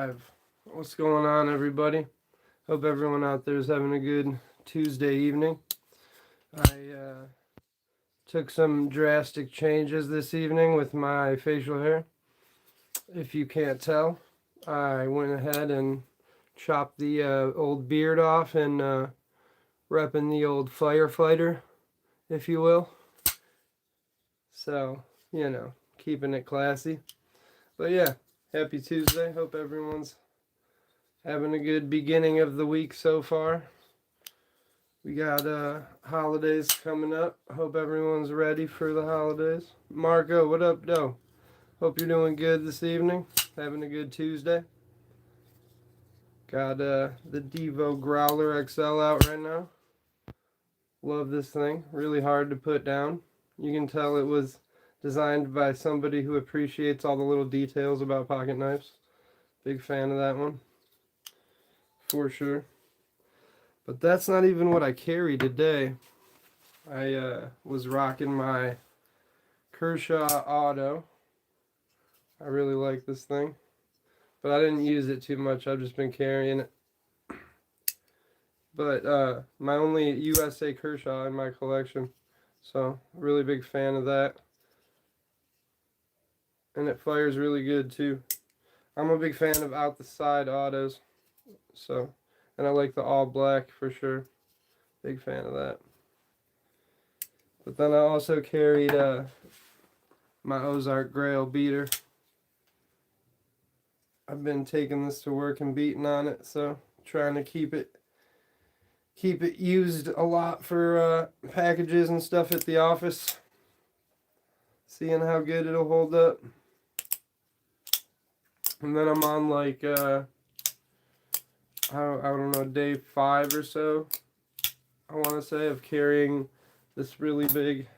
live. What's going on, everybody? Hope everyone out there is having a good Tuesday evening. I took some drastic changes this evening with my facial hair. If you can't tell, I went ahead and chopped the old beard off and repping the old firefighter, if you will. So, keeping it classy. But yeah, happy Tuesday. Hope everyone's having a good beginning of the week so far. We got holidays coming up. Hope everyone's ready for the holidays. Marco, what up, though? Hope you're doing good this evening. Having a good Tuesday. Got the Devo Growler XL out right now. Love this thing. Really hard to put down. You can tell it was designed by somebody who appreciates all the little details about pocket knives. Big fan of that one. For sure. But that's not even what I carry today. I was rocking my Kershaw Auto. I really like this thing. But I didn't use it too much. I've just been carrying it. But my only USA Kershaw in my collection. So, really big fan of that. And it fires really good too. I'm a big fan of out the side autos. So, and I like the all black for sure. Big fan of that. But then I also carried my Ozark Grail beater. I've been taking this to work and beating on it, so trying to keep it used a lot for packages and stuff at the office. Seeing how good it'll hold up. And then I'm on like I don't know, day 5 or so, I want to say, of carrying this really big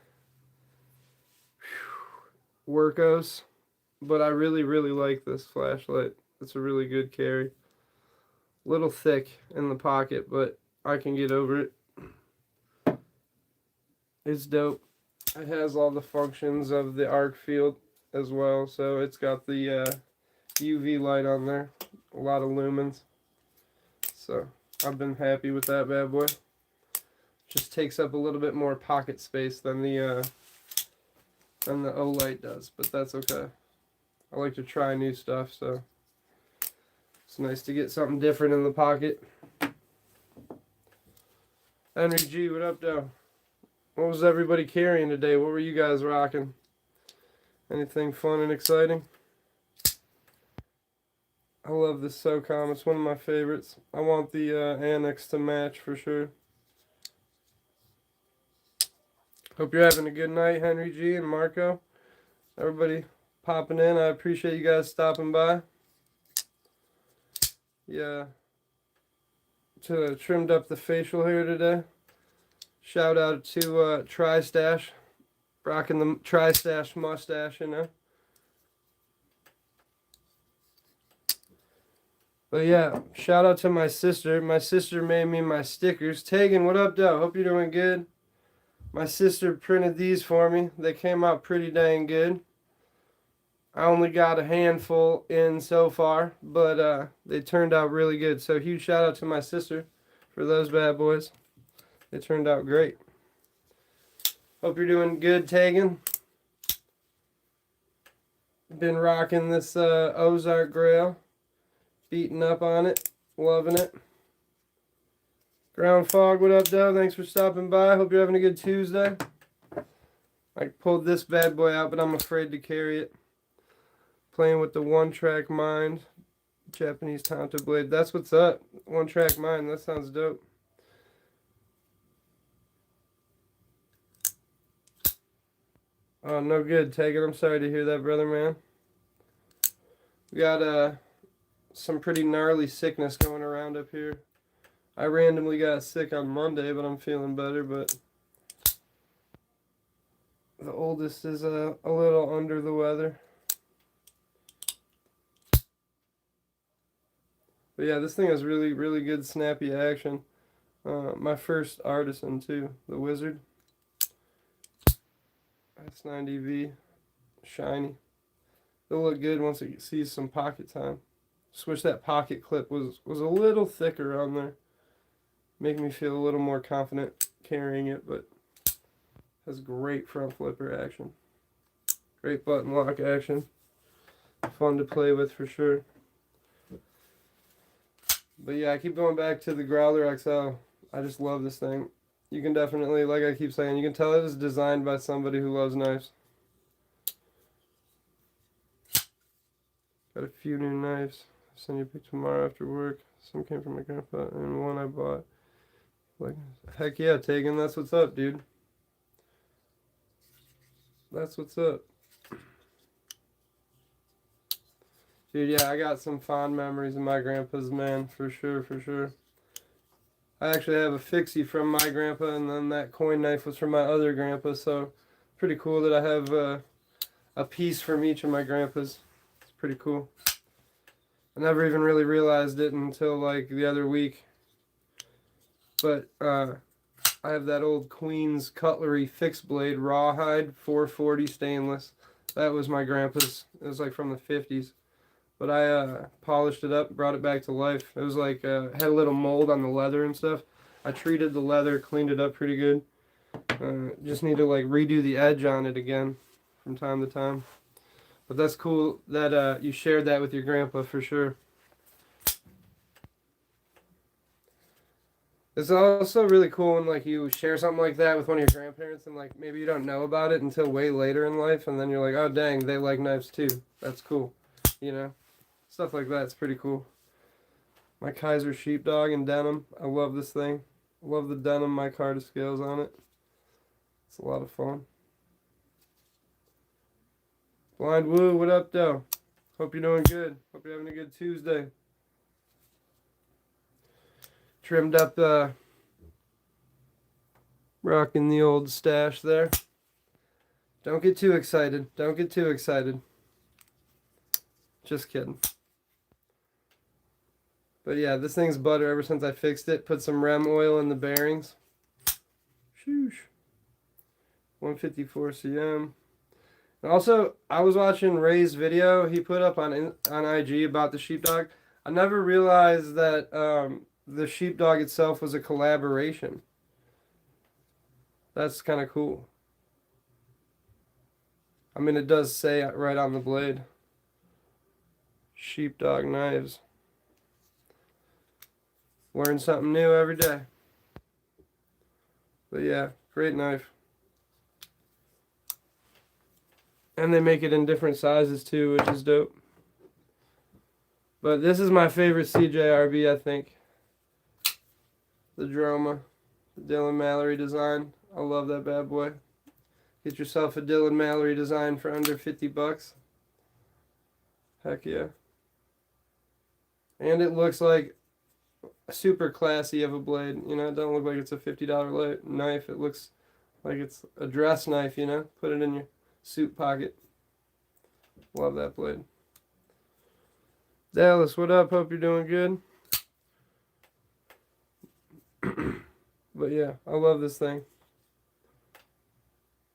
Workos. But I really, really like this flashlight. It's a really good carry. A little thick in the pocket, but I can get over it. It's dope. It has all the functions of the arc field as well. So it's got the UV light on there. A lot of lumens. So I've been happy with that bad boy. Just takes up a little bit more pocket space than the O-Light does, but that's okay. I like to try new stuff, so it's nice to get something different in the pocket. Henry G, what up, though? What was everybody carrying today? What were you guys rocking? Anything fun and exciting? I love this SOCOM. It's one of my favorites. I want the Annex to match for sure. Hope you're having a good night, Henry G and Marco. Everybody popping in. I appreciate you guys stopping by. Yeah. Trimmed up the facial hair today. Shout out to Tri-Stash. Rocking the Tri-Stash mustache, you know. But yeah, shout out to my sister. My sister made me my stickers. Tegan, what up, though? Hope you're doing good. My sister printed these for me. They came out pretty dang good. I only got a handful in so far, but they turned out really good. So huge shout out to my sister for those bad boys. They turned out great. Hope you're doing good, Tegan. Been rocking this Ozark Grail. Beating up on it. Loving it. Ground Fog, what up, though? Thanks for stopping by. Hope you're having a good Tuesday. I pulled this bad boy out, but I'm afraid to carry it. Playing with the One Track Mind. Japanese Tonto Blade. That's what's up. One Track Mind. That sounds dope. Oh, no good, Tegan. I'm sorry to hear that, brother, man. We got some pretty gnarly sickness going around up here. I randomly got sick on Monday, but I'm feeling better. But the oldest is a little under the weather. But yeah, this thing has really, really good snappy action. My first artisan too, the Wizard. S90V, shiny. It'll look good once it sees some pocket time. Just wish that pocket clip was a little thicker on there. Make me feel a little more confident carrying it, but has great front flipper action. Great button lock action. Fun to play with for sure. But yeah, I keep going back to the Growler XL. I just love this thing. You can definitely, like I keep saying, you can tell it was designed by somebody who loves knives. Got a few new knives. I'll send you a pic tomorrow after work. Some came from my grandpa and one I bought. Like, heck yeah, Tegan, that's what's up, dude. That's what's up. Dude, yeah, I got some fond memories of my grandpa's, man, for sure, for sure. I actually have a fixie from my grandpa, and then that coin knife was from my other grandpa, so pretty cool that I have a piece from each of my grandpas. It's pretty cool. I never even really realized it until, like, the other week. But, I have that old Queen's Cutlery fixed blade, rawhide, 440 stainless. That was my grandpa's. It was, like, from the 50s. But I polished it up, brought it back to life. It was like, had a little mold on the leather and stuff. I treated the leather, cleaned it up pretty good. Just need to like redo the edge on it again from time to time. But that's cool that you shared that with your grandpa for sure. It's also really cool when like you share something like that with one of your grandparents and like maybe you don't know about it until way later in life and then you're like, oh dang, they like knives too. That's cool. You know? Stuff like that's pretty cool. My Kaiser sheepdog in denim. I love this thing. I love the denim micarta scales on it. It's a lot of fun. Blind Woo, what up though? Hope you're doing good. Hope you're having a good Tuesday. Trimmed up rocking the old stash there. Don't get too excited. Don't get too excited. Just kidding. But yeah, this thing's butter ever since I fixed it. Put some rem oil in the bearings. Shoosh. 154 cm. And also, I was watching Ray's video he put up on IG about the sheepdog. I never realized that the sheepdog itself was a collaboration. That's kind of cool. I mean, it does say right on the blade. Sheepdog knives. Learn something new every day. But yeah, great knife. And they make it in different sizes too, which is dope. But this is my favorite CJRB, I think. The Droma. The Dylan Mallory design. I love that bad boy. Get yourself a Dylan Mallory design for under 50 bucks. Heck yeah. And it looks like super classy of a blade, you know. It doesn't look like it's a $50 knife. It looks like it's a dress knife, you know. Put it in your suit pocket. Love that blade. Dallas, what up? Hope you're doing good. But yeah, I love this thing.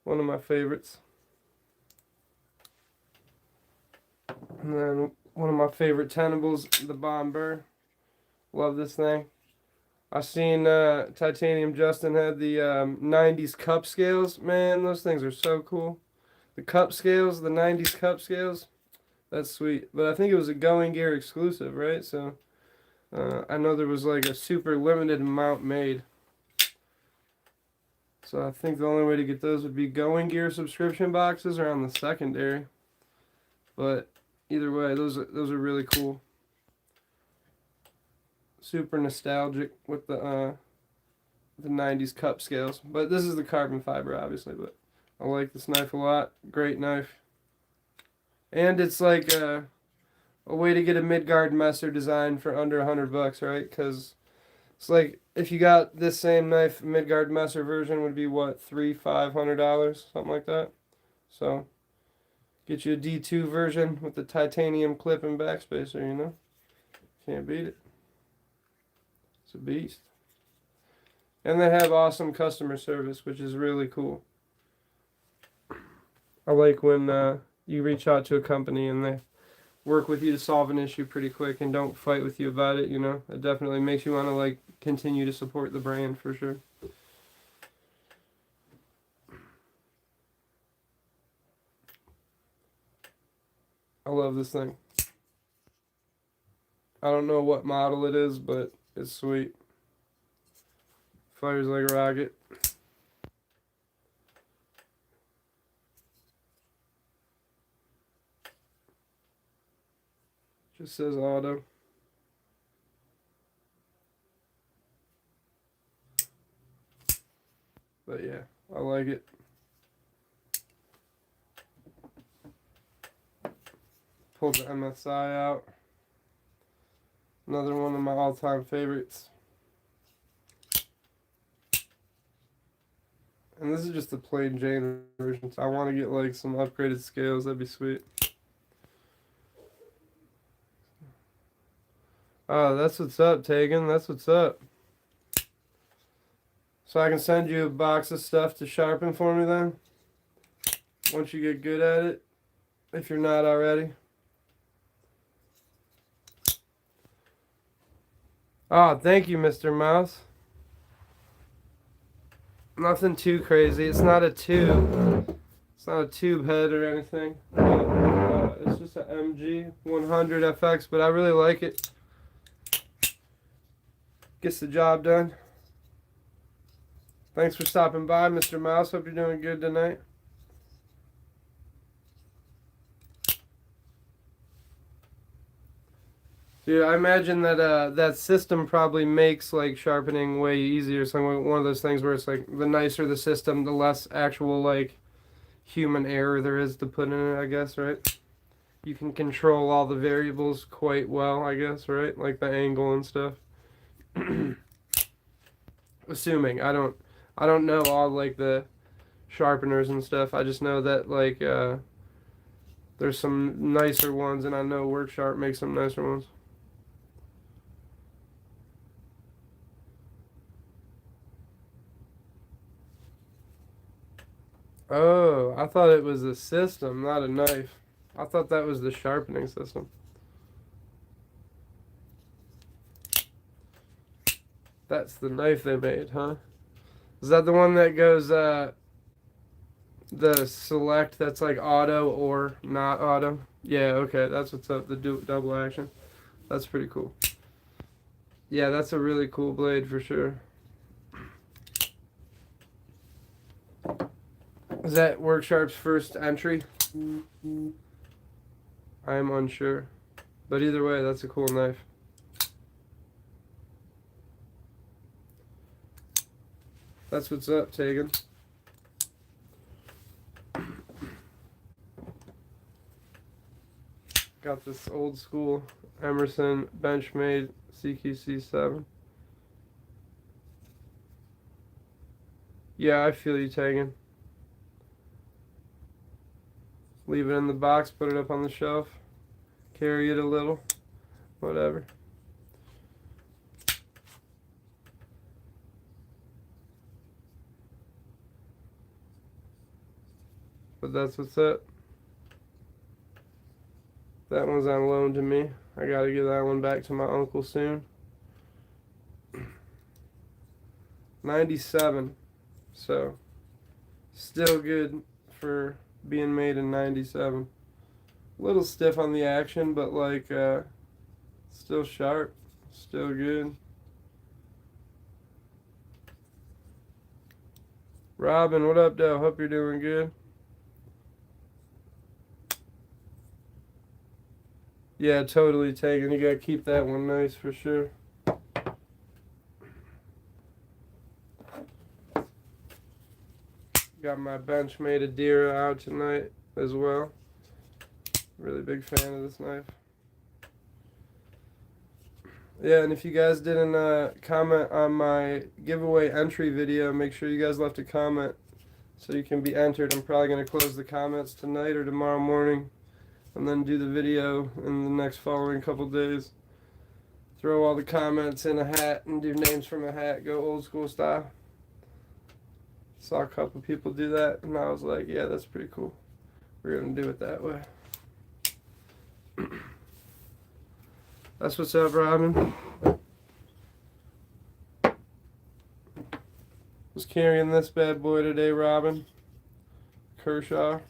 One of my favorites. And then one of my favorite tenables, the Bomber. Love this thing. I seen Titanium Justin had the 90s cup scales. Man, those things are so cool. The cup scales, the 90s cup scales, that's sweet. But I think it was a Going Gear exclusive, right? So I know there was like a super limited amount made. So I think the only way to get those would be Going Gear subscription boxes or on the secondary. But either way, those are really cool. Super nostalgic with the 90s cup scales. But this is the carbon fiber, obviously. But I like this knife a lot. Great knife. And it's like a way to get a Midgard Messer design for under 100 bucks, right? Because it's like if you got this same knife, Midgard Messer version would be what, $500, something like that. So get you a D2 version with the titanium clip and backspacer, you know? Can't beat it. It's a beast. And they have awesome customer service, which is really cool. I like when you reach out to a company and they work with you to solve an issue pretty quick and don't fight with you about it, you know. It definitely makes you want to like continue to support the brand for sure. I love this thing. I don't know what model it is, but it's sweet. Fires like a rocket. Just says auto. But yeah, I like it. Pulled the MSI out. Another one of my all-time favorites. And this is just the plain Jane version. So I want to get like some upgraded scales. That'd be sweet. Oh, that's what's up, Tegan. That's what's up. So I can send you a box of stuff to sharpen for me then? Once you get good at it? If you're not already. Oh, thank you, Mr. Mouse. Nothing too crazy. It's not a tube. It's not a tube head or anything. It's just an MG 100 FX, but I really like it. Gets the job done. Thanks for stopping by, Mr. Mouse. Hope you're doing good tonight. Yeah, I imagine that that system probably makes like sharpening way easier. So one of those things where it's like the nicer the system, the less actual like human error there is to put in it, I guess, right? You can control all the variables quite well, I guess, right? Like the angle and stuff. Assuming I don't know all like the sharpeners and stuff. I just know that like there's some nicer ones, and I know WorkSharp makes some nicer ones. Oh, I thought it was a system, not a knife. I thought that was the sharpening system. That's the knife they made, huh? Is that the one that goes, the select that's like auto or not auto? Yeah, okay, that's what's up, the double action. That's pretty cool. Yeah, that's a really cool blade for sure. Is that WorkSharp's first entry? I am unsure. But either way, that's a cool knife. That's what's up, Tegan. Got this old school Emerson Benchmade CQC7. Yeah, I feel you, Tegan. Leave it in the box, put it up on the shelf, carry it a little, whatever. But that's what's up. That one's on loan to me. I gotta give that one back to my uncle soon. 97. So, still good for being made in 97. A little stiff on the action, but like, still sharp. Still good. Robin, what up, Dale? Hope you're doing good. Yeah, totally, Tegan. You gotta keep that one nice for sure. Got my Benchmade Adira out tonight as well. Really big fan of this knife. Yeah, and if you guys didn't comment on my giveaway entry video, make sure you guys left a comment so you can be entered. I'm probably going to close the comments tonight or tomorrow morning and then do the video in the next following couple days. Throw all the comments in a hat and do names from a hat. Go old school style. Saw a couple people do that, and I was like, yeah, that's pretty cool. We're going to do it that way. That's what's up, Robin. Was carrying this bad boy today, Robin. Kershaw.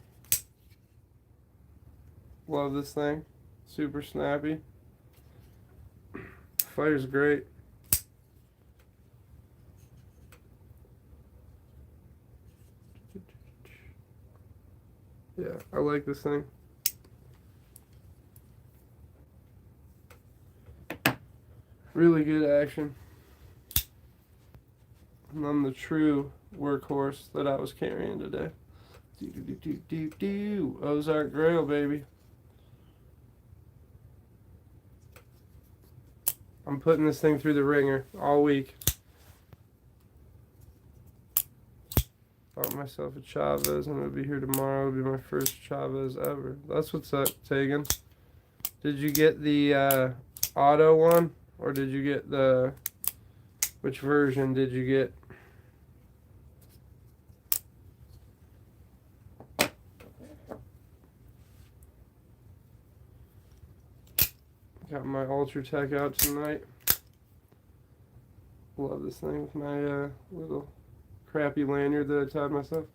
Love this thing. Super snappy. Fire's great. Yeah, I like this thing. Really good action. And I'm the true workhorse that I was carrying today. Ozark Grail, baby. I'm putting this thing through the ringer all week. Bought myself a Chavez. I'm going to be here tomorrow. It'll be my first Chavez ever. That's what's up, Tegan. Did you get the auto one? Or did you get the... Which version did you get? Got my Ultra Tech out tonight. Love this thing with my little crappy lanyard that I tied myself.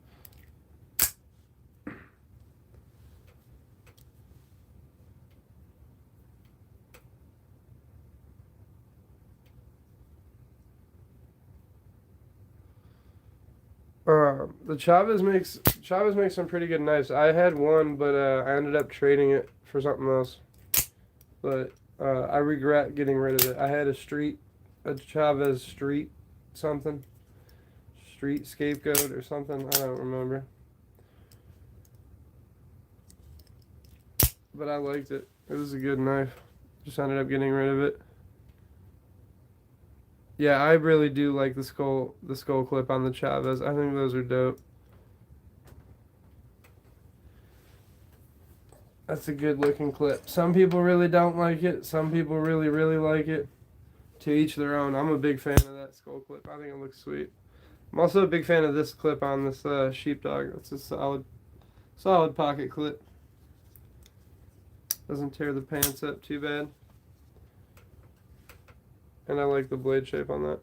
The Chavez makes some pretty good knives. I had one, but I ended up trading it for something else. But I regret getting rid of it. I had a Chavez Street Scapegoat or something. I don't remember. But I liked it. It was a good knife. Just ended up getting rid of it. Yeah, I really do like the skull clip on the Chavez. I think those are dope. That's a good looking clip. Some people really don't like it. Some people really, really like it. To each their own. I'm a big fan of that skull clip. I think it looks sweet. I'm also a big fan of this clip on this sheepdog. It's a solid pocket clip. Doesn't tear the pants up too bad. And I like the blade shape on that.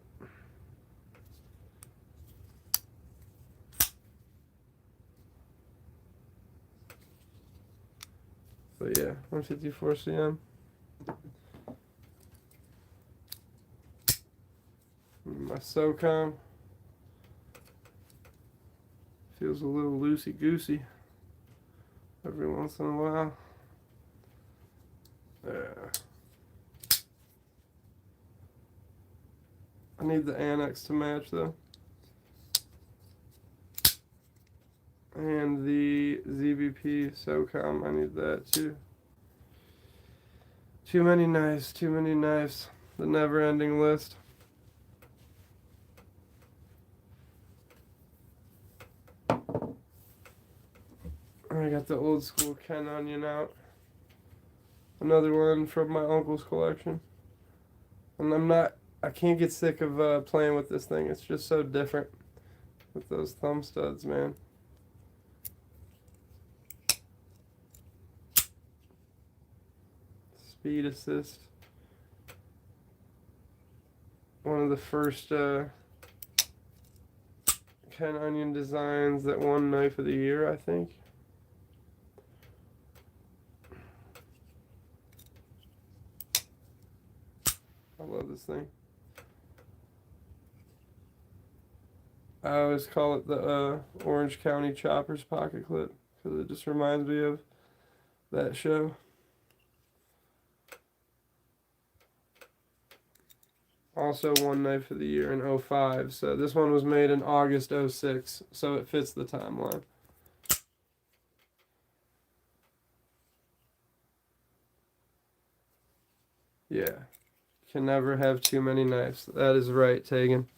But yeah, 154 cm. My SOCOM feels a little loosey-goosey every once in a while. Yeah. I need the annex to match though. And the ZBP SOCOM, I need that too. Too many knives, too many knives. The never-ending list. I got the old school Ken Onion out. Another one from my uncle's collection. And I can't get sick of playing with this thing. It's just so different with those thumb studs, man. Speed assist. One of the first Ken Onion designs that won Knife of the Year, I think. I love this thing. I always call it the Orange County Choppers pocket clip because it just reminds me of that show. Also won Knife of the Year in 05, so this one was made in August 06, so it fits the timeline. Yeah, can never have too many knives. That is right, Tegan.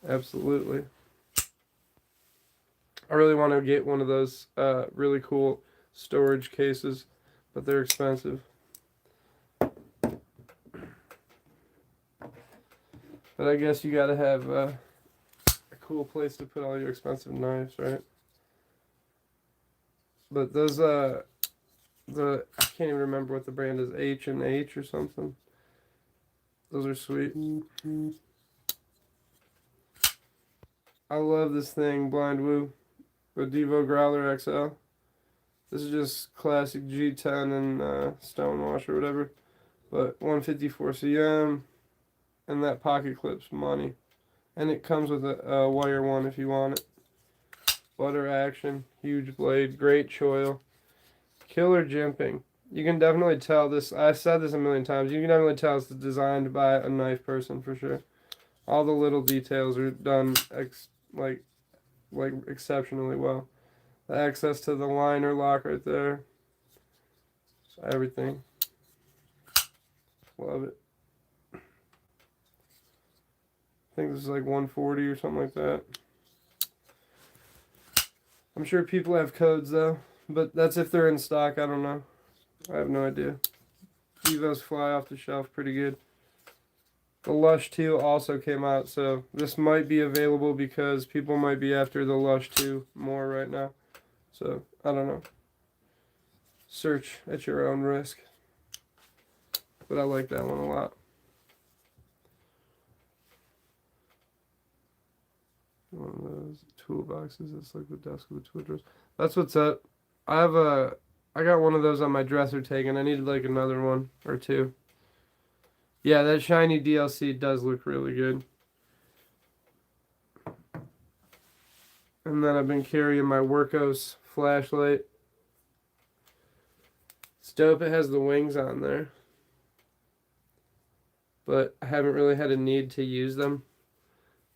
Absolutely. I really want to get one of those really cool storage cases, but they're expensive. But I guess you gotta have a cool place to put all your expensive knives, right? But those I can't even remember what the brand is, H&H or something. Those are sweet. I love this thing, Blind Woo, the Devo Growler XL. This is just classic G10 and Stonewash or whatever. But 154 cm, and that pocket clip's money. And it comes with a wire one if you want it. Butter action, huge blade, great choil. Killer jimping. You can definitely tell this, I've said this a million times, you can definitely tell it's designed by a knife person for sure. All the little details are done like exceptionally well. The access to the liner lock right there. Everything. Love it. I think this is like 140 or something like that. I'm sure people have codes though, but that's if they're in stock. I don't know. I have no idea. Devos fly off the shelf pretty good. The Lush 2 also came out, so this might be available because people might be after the Lush 2 more right now. So, I don't know. Search at your own risk. But I like that one a lot. One of those toolboxes. It's like the desk with the tool drawers. That's what's up. I got one of those on my dresser taken. I needed like another one or two. Yeah, that shiny DLC does look really good. And then I've been carrying my Workos flashlight. It's dope. It has the wings on there. But I haven't really had a need to use them.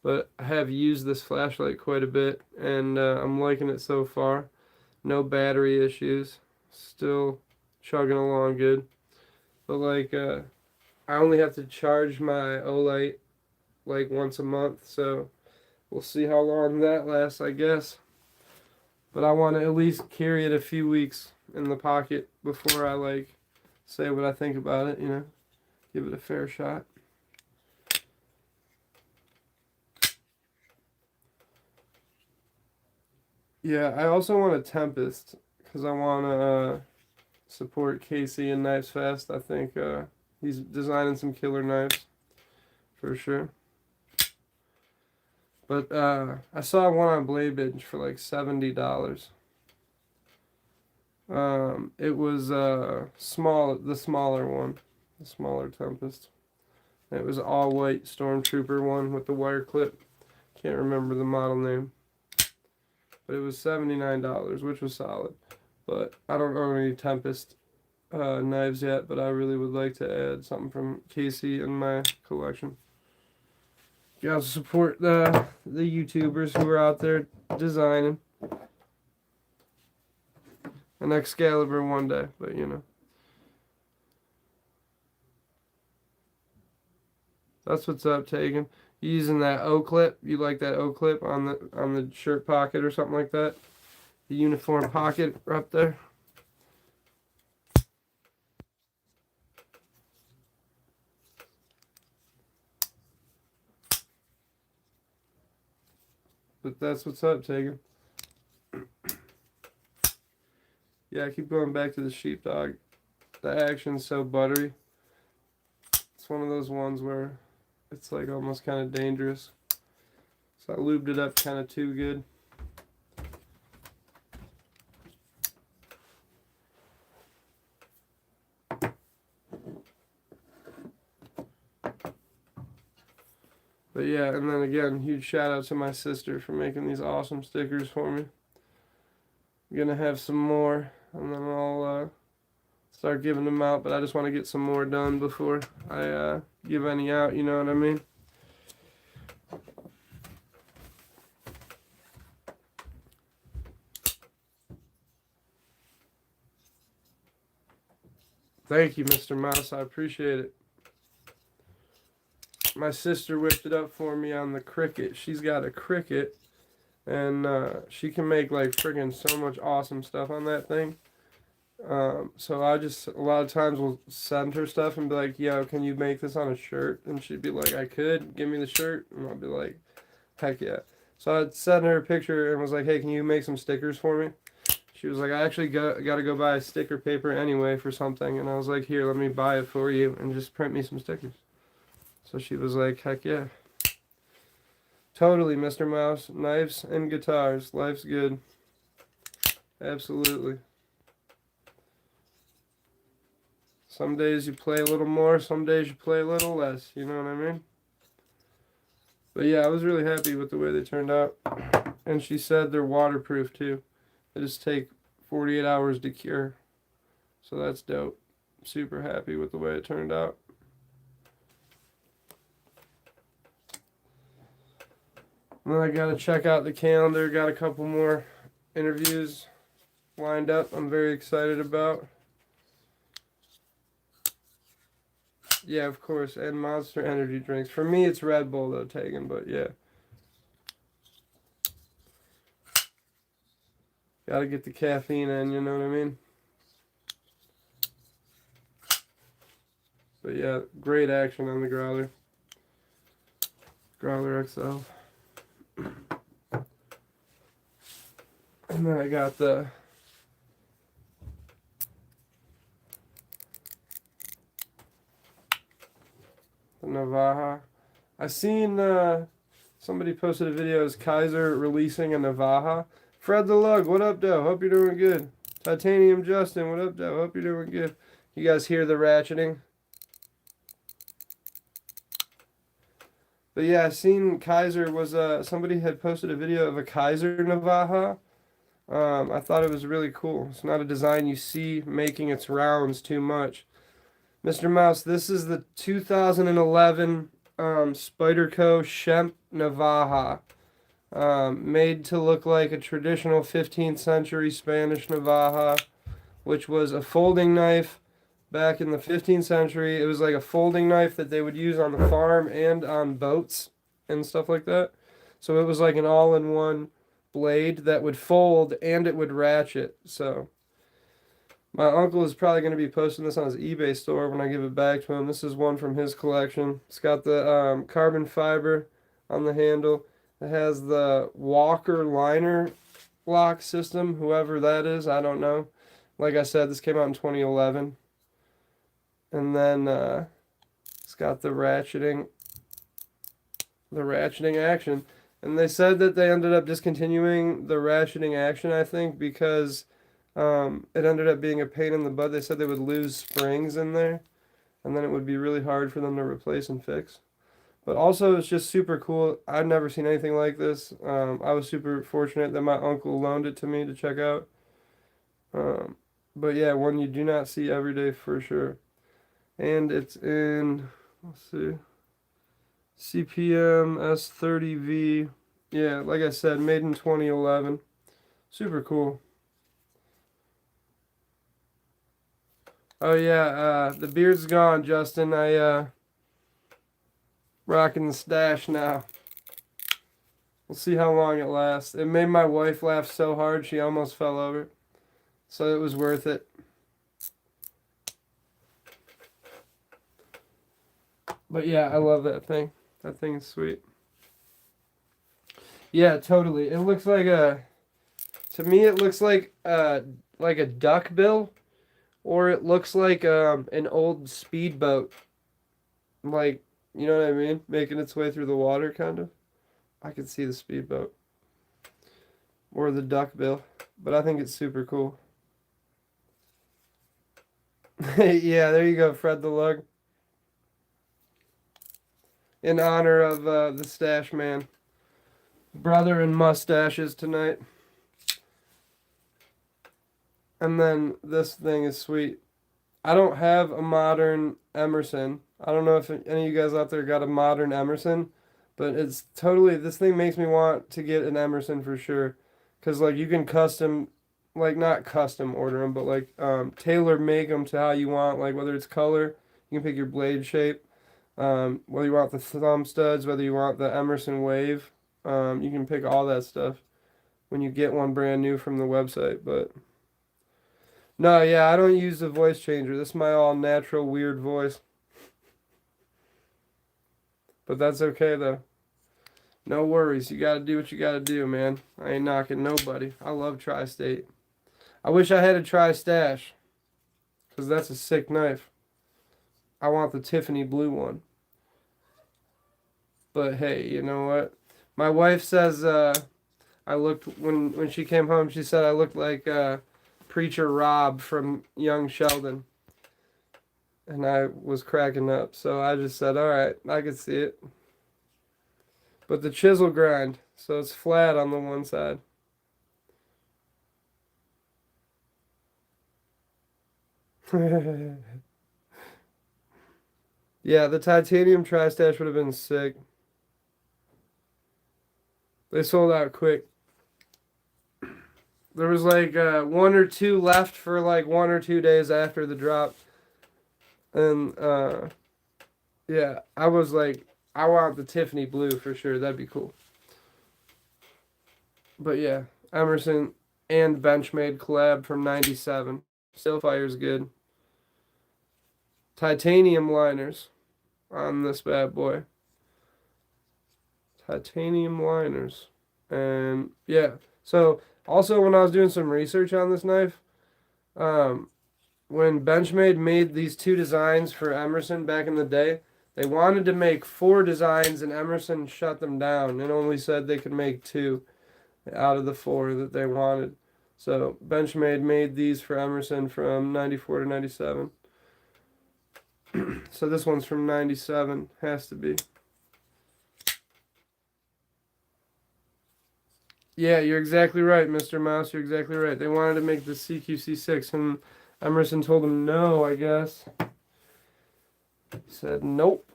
But I have used this flashlight quite a bit, and I'm liking it so far. No battery issues. Still chugging along good. But like, I only have to charge my Olight like once a month, so we'll see how long that lasts, I guess. But I want to at least carry it a few weeks in the pocket before I like say what I think about it, you know. Give it a fair shot. Yeah, I also want a Tempest because I want to support Casey and Knives Fest. I think he's designing some killer knives for sure. But I saw one on Blade Binge for like $70. It was the smaller one, the smaller Tempest. It was all white Stormtrooper one with the wire clip. Can't remember the model name. But it was $79, which was solid. But I don't own any Tempest knives yet, but I really would like to add something from Casey in my collection. You also support the YouTubers who are out there designing. An Excalibur one day, but you know. That's what's up, Tegan. You using that O clip? You like that O clip on the shirt pocket or something like that? The uniform pocket up there. But that's what's up, Tegan. Yeah, I keep going back to the sheepdog. The action's so buttery. It's one of those ones where it's like almost kind of dangerous. So I lubed it up kind of too good. But yeah, and then again, huge shout out to my sister for making these awesome stickers for me. I'm gonna have some more, and then I'll start giving them out, but I just want to get some more done before I give any out, you know what I mean? Thank you, Mr. Mouse. I appreciate it. My sister whipped it up for me on the Cricut. She's got a Cricut, and she can make like friggin' so much awesome stuff on that thing. So I just a lot of times will send her stuff and be like, yo, can you make this on a shirt? And she'd be like, I could, give me the shirt. And I'll be like, heck yeah. So I'd send her a picture and was like, hey, can you make some stickers for me? She was like, I actually got to go buy sticker paper anyway for something. And I was like, here, let me buy it for you and just print me some stickers. So she was like, heck yeah. Totally, Mr. Mouse. Knives and guitars. Life's good. Absolutely. Some days you play a little more, some days you play a little less. You know what I mean? But yeah, I was really happy with the way they turned out. And she said they're waterproof too. They just take 48 hours to cure. So that's dope. Super happy with the way it turned out. And then I gotta check out the calendar. Got a couple more interviews lined up I'm very excited about. Yeah, of course. And Monster energy drinks. For me, it's Red Bull though, taken, but yeah. Gotta get the caffeine in, you know what I mean? But yeah, great action on the Growler. Growler XL. And then I got the Navaja. I seen somebody posted a video of Kaiser releasing a Navaja. Fred the Lug, what up, though? Hope you're doing good. Titanium Justin, what up, though? Hope you're doing good. You guys hear the ratcheting? But yeah, I seen Kaiser was somebody had posted a video of a Kaiser Navaja. I thought it was really cool. It's not a design you see making its rounds too much. Mr. Mouse, this is the 2011 Spyderco Shemp Navaja. Made to look like a traditional 15th century Spanish Navaja, which was a folding knife back in the 15th century. It was like a folding knife that they would use on the farm and on boats and stuff like that. So it was like an all-in-one blade that would fold and it would ratchet. So my uncle is probably going to be posting this on his eBay store when I give it back to him. This is one from his collection. It's got the carbon fiber on the handle. It has the Walker liner lock system, whoever that is, I don't know. Like I said, this came out in 2011. And then it's got the ratcheting action. And they said that they ended up discontinuing the ratcheting action, I think, because it ended up being a pain in the butt. They said they would lose springs in there, and then it would be really hard for them to replace and fix. But also, it's just super cool. I've never seen anything like this. I was super fortunate that my uncle loaned it to me to check out. But yeah, one you do not see every day for sure. And it's in, let's see, CPM S30V. Yeah, like I said, made in 2011. Super cool. Oh yeah, the beard's gone, Justin. Rocking the stash now. We'll see how long it lasts. It made my wife laugh so hard she almost fell over. So it was worth it. But yeah, I love that thing. That thing is sweet. Yeah, totally. It looks like to me it looks like a duck bill, or it looks like an old speedboat. Like, you know what I mean? Making its way through the water, kind of. I could see the speedboat. Or the duck bill. But I think it's super cool. Yeah, there you go, Fred the Lug. In honor of the Stash Man. Brother and mustaches tonight. And then this thing is sweet. I don't have a modern Emerson. I don't know if any of you guys out there got a modern Emerson, but it's totally, this thing makes me want to get an Emerson for sure. Because, like, you can custom, like, not custom order them, but, like, tailor make them to how you want. Like, whether it's color, you can pick your blade shape. Whether you want the thumb studs, whether you want the Emerson Wave, you can pick all that stuff when you get one brand new from the website. But no, yeah, I don't use the voice changer. This is my all natural weird voice. But that's okay though. No worries. You gotta do what you gotta do, man. I ain't knocking nobody. I love Tri-State. I wish I had a tri-stash, because that's a sick knife. I want the Tiffany blue one. But hey, you know what? My wife says I looked, when she came home, she said I looked like Preacher Rob from Young Sheldon. And I was cracking up. So I just said, all right, I could see it. But the chisel grind, so it's flat on the one side. Yeah, the titanium tri-stash would have been sick. They sold out quick. There was like one or two left for like 1 or 2 days after the drop. And yeah, I was like, I want the Tiffany blue for sure. That'd be cool. But yeah, Emerson and Benchmade collab from 97. Still fires good. Titanium liners on this bad boy. Titanium liners. And yeah, so also when I was doing some research on this knife, when Benchmade made these two designs for Emerson back in the day, they wanted to make 4 designs and Emerson shut them down and only said they could make 2 out of the 4 that they wanted. So Benchmade made these for Emerson from 94 to 97. So this one's from 97, has to be. Yeah, you're exactly right, Mr. Mouse. You're exactly right. They wanted to make the CQC6, and Emerson told them no, I guess. He said nope.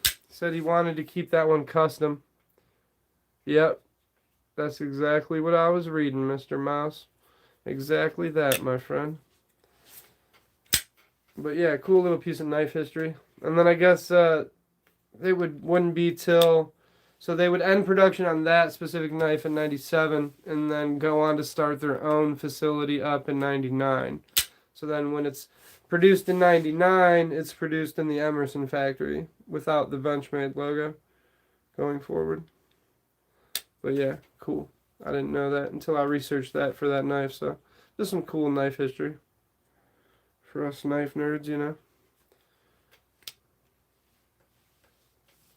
He said he wanted to keep that one custom. Yep, that's exactly what I was reading, Mr. Mouse. Exactly that, my friend. But yeah, cool little piece of knife history. And then I guess they wouldn't be till... So they would end production on that specific knife in 97 and then go on to start their own facility up in 99. So then when it's produced in 99, it's produced in the Emerson factory without the Benchmade logo going forward. But yeah, cool. I didn't know that until I researched that for that knife. So just some cool knife history for us knife nerds, you know.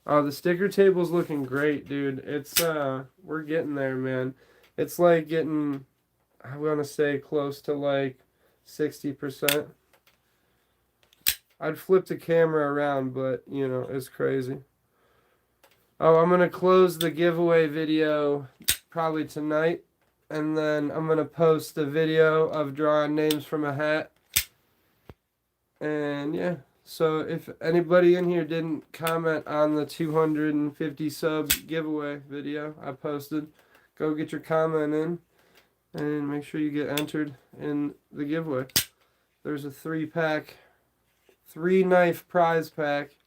Oh, the sticker table's looking great, dude. It's we're getting there, man. It's like getting, I want to say close to like 60%. I'd flip the camera around, but you know, it's crazy. Oh, I'm gonna close the giveaway video probably tonight, and then I'm gonna post a video of drawing names from a hat. And yeah. So if anybody in here didn't comment on the 250 sub giveaway video I posted, go get your comment in and make sure you get entered in the giveaway. There's a 3-pack, 3-knife prize pack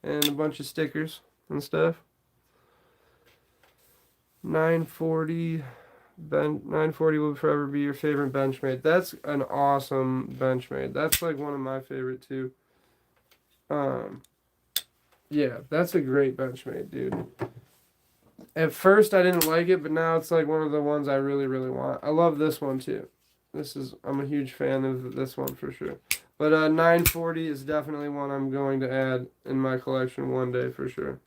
and a bunch of stickers and stuff. 940 will forever be your favorite Benchmade. That's an awesome Benchmade. That's like one of my favorite too. Yeah, that's a great Benchmade, dude. At first I didn't like it, but now it's like one of the ones I really, really want. I love this one too. I'm a huge fan of this one for sure. But 940 is definitely one I'm going to add in my collection one day for sure.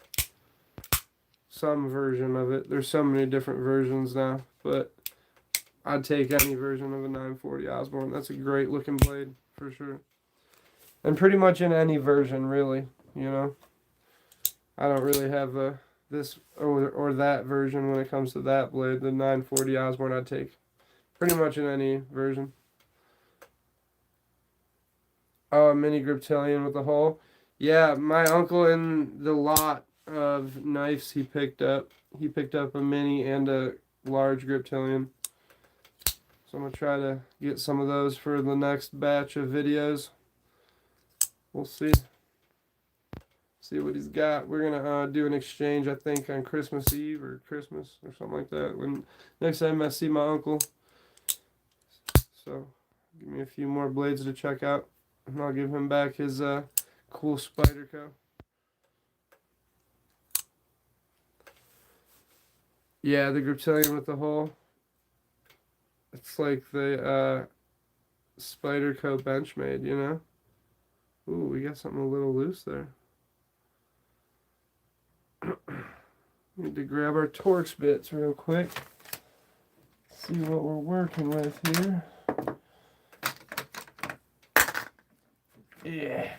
Some version of it. There's so many different versions now, but I'd take any version of a 940 Osborne. That's a great looking blade for sure. And pretty much in any version, really, you know. I don't really have this or that version when it comes to that blade. The 940 Osborne I'd take pretty much in any version. Oh, a mini Griptilian with a hole. Yeah, my uncle in the lot of knives he picked up a mini and a large Griptilian. So I'm going to try to get some of those for the next batch of videos. We'll see. See what he's got. We're gonna do an exchange, I think, on Christmas Eve or Christmas or something like that. When next time I see my uncle. So give me a few more blades to check out, and I'll give him back his cool Spyderco. Yeah, the Griptilian with the hole. It's like the Spyderco Benchmade, you know? Ooh, we got something a little loose there. Need to grab our Torx bits real quick. See what we're working with here. Yeah.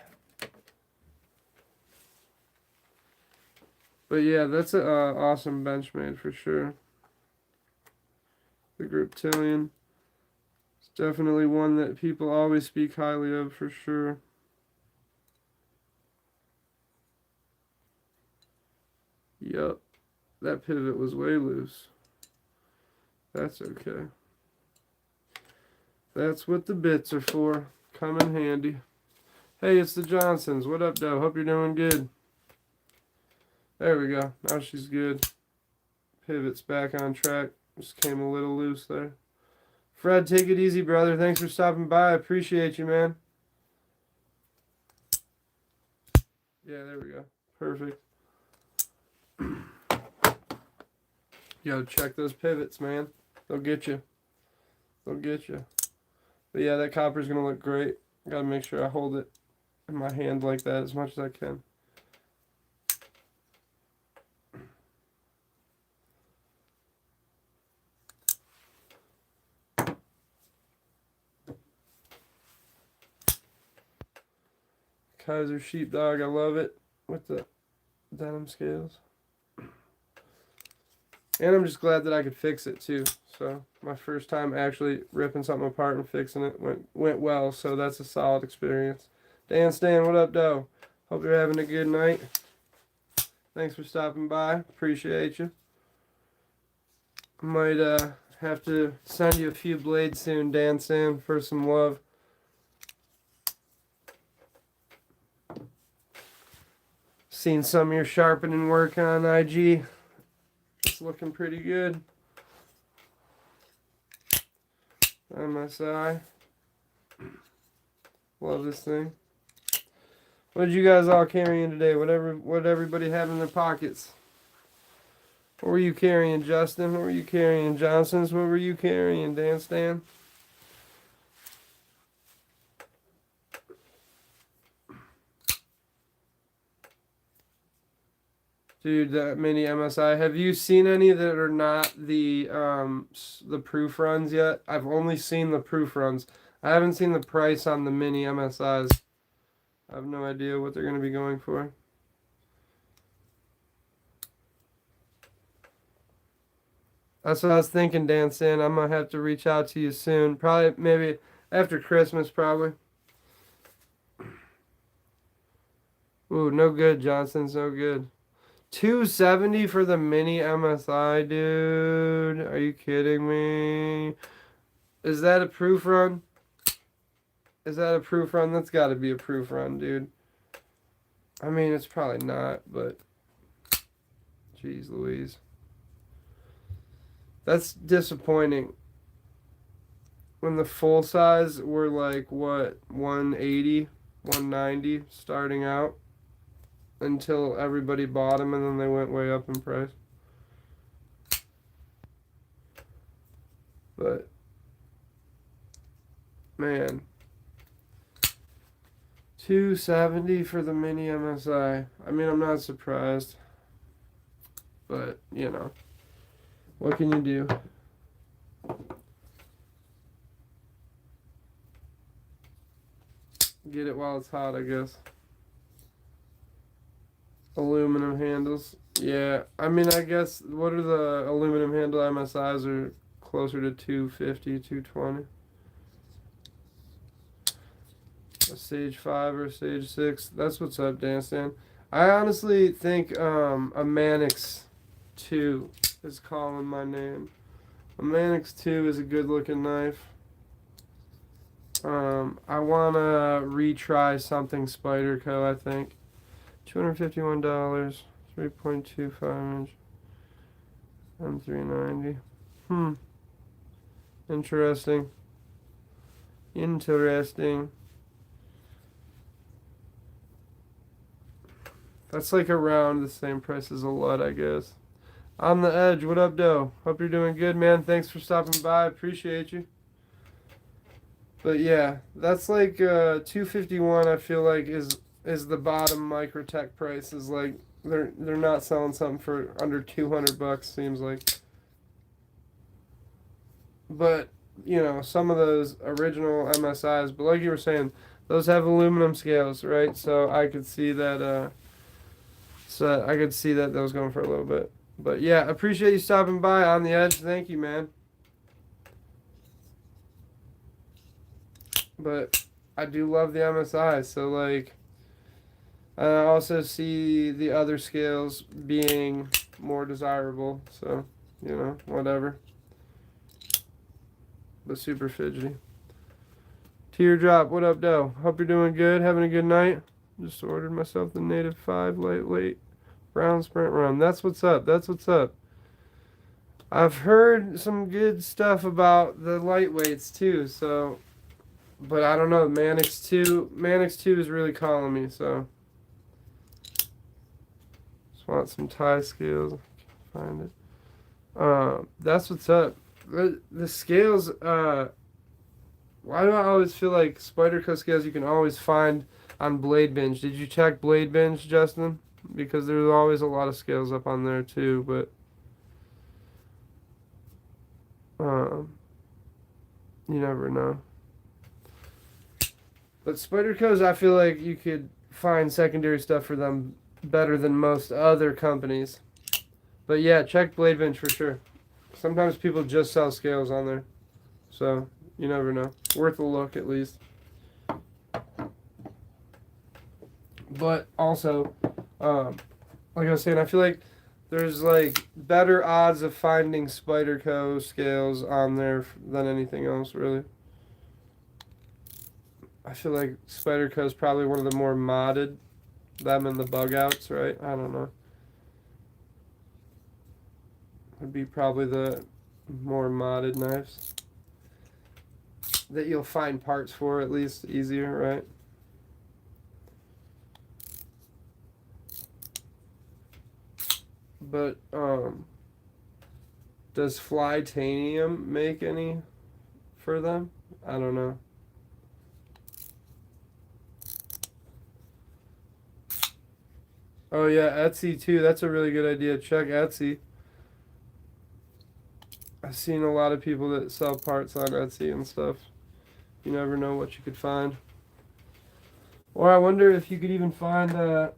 But yeah, that's an awesome Benchmade for sure. The Griptilian. It's definitely one that people always speak highly of for sure. Yup. That pivot was way loose. That's okay. That's what the bits are for. Come in handy. Hey, it's the Johnsons. What up, Dove? Hope you're doing good. There we go. Now she's good. Pivot's back on track. Just came a little loose there. Fred, take it easy, brother. Thanks for stopping by. I appreciate you, man. Yeah, there we go. Perfect. You gotta check those pivots, man. They'll get you. They'll get you. But yeah, that copper's gonna look great. Gotta make sure I hold it in my hand like that as much as I can. Kaiser Sheepdog, I love it with the denim scales. And I'm just glad that I could fix it too. So my first time actually ripping something apart and fixing it went well. So that's a solid experience. Dan Stan, what up, Doe? Hope you're having a good night. Thanks for stopping by. Appreciate you. I might have to send you a few blades soon, Dan Stan, for some love. Seen some of your sharpening work on IG. It's looking pretty good. MSI. Love this thing. What did you guys all carrying today? What everybody had in their pockets? What were you carrying, Justin? What were you carrying, Johnson's? What were you carrying, Dan Stan? Dude, that mini MSI. Have you seen any that are not the proof runs yet? I've only seen the proof runs. I haven't seen the price on the mini MSIs. I have no idea what they're going to be going for. That's what I was thinking, Dan Stan. I'm going to have to reach out to you soon. Probably, maybe after Christmas, probably. Ooh, no good, Johnson's no good. $270 for the mini MSI, dude. Are you kidding me? Is that a proof run? Is that a proof run? That's got to be a proof run, dude. I mean, it's probably not, but jeez Louise. That's disappointing. When the full size were like, what, 180, 190 starting out? Until everybody bought them and then they went way up in price. But, man. $270 for the mini MSI. I mean, I'm not surprised. But, you know. What can you do? Get it while it's hot, I guess. Aluminum handles. Yeah, I mean, I guess, what are the aluminum handle MSIs are closer to 250, 220? A stage 5 or stage 6. That's what's up, Dan Stan. I honestly think a Manix 2 is calling my name. A Manix 2 is a good looking knife. I want to retry something Spyderco, I think. $251, 3.25 inch, M390. Interesting. Interesting. That's like around the same price as a LUT, I guess. On the Edge, what up, Doe? Hope you're doing good, man. Thanks for stopping by. Appreciate you. But yeah, that's like 251. I feel like is the bottom Microtech price. Is like they're not selling something for under $200. Seems like. But you know, some of those original MSIs. But like you were saying, those have aluminum scales, right? So I could see that. So I could see that was going for a little bit. But yeah, appreciate you stopping by on the Edge. Thank you, man. But I do love the MSI, so like I also see the other scales being more desirable, so you know, whatever. But super fidgety. Teardrop, what up, Doe? Hope you're doing good, having a good night. Just ordered myself the Native 5 lightweight brown sprint run. That's what's up. That's what's up. I've heard some good stuff about the lightweights too, so but I don't know, Manix 2 is really calling me, so just want some tie scales. Find it. That's what's up. The scales, why do I always feel like Spyderco scales you can always find on Blade Binge? Did you check Blade Binge, Justin? Because there's always a lot of scales up on there too, but you never know. But Spyderco's, I feel like you could find secondary stuff for them better than most other companies. But yeah, check Blade Bench for sure. Sometimes people just sell scales on there. So, you never know. Worth a look at least. But also, like I was saying, I feel like there's like better odds of finding Spyderco scales on there than anything else, really. I feel like Spyderco is probably one of the more modded. Them and the bug outs, right? I don't know. Would be probably the more modded knives that you'll find parts for, at least easier, right? But does Flytanium make any for them? I don't know. Oh yeah, Etsy too. That's a really good idea. Check Etsy. I've seen a lot of people that sell parts on Etsy and stuff. You never know what you could find. Or I wonder if you could even find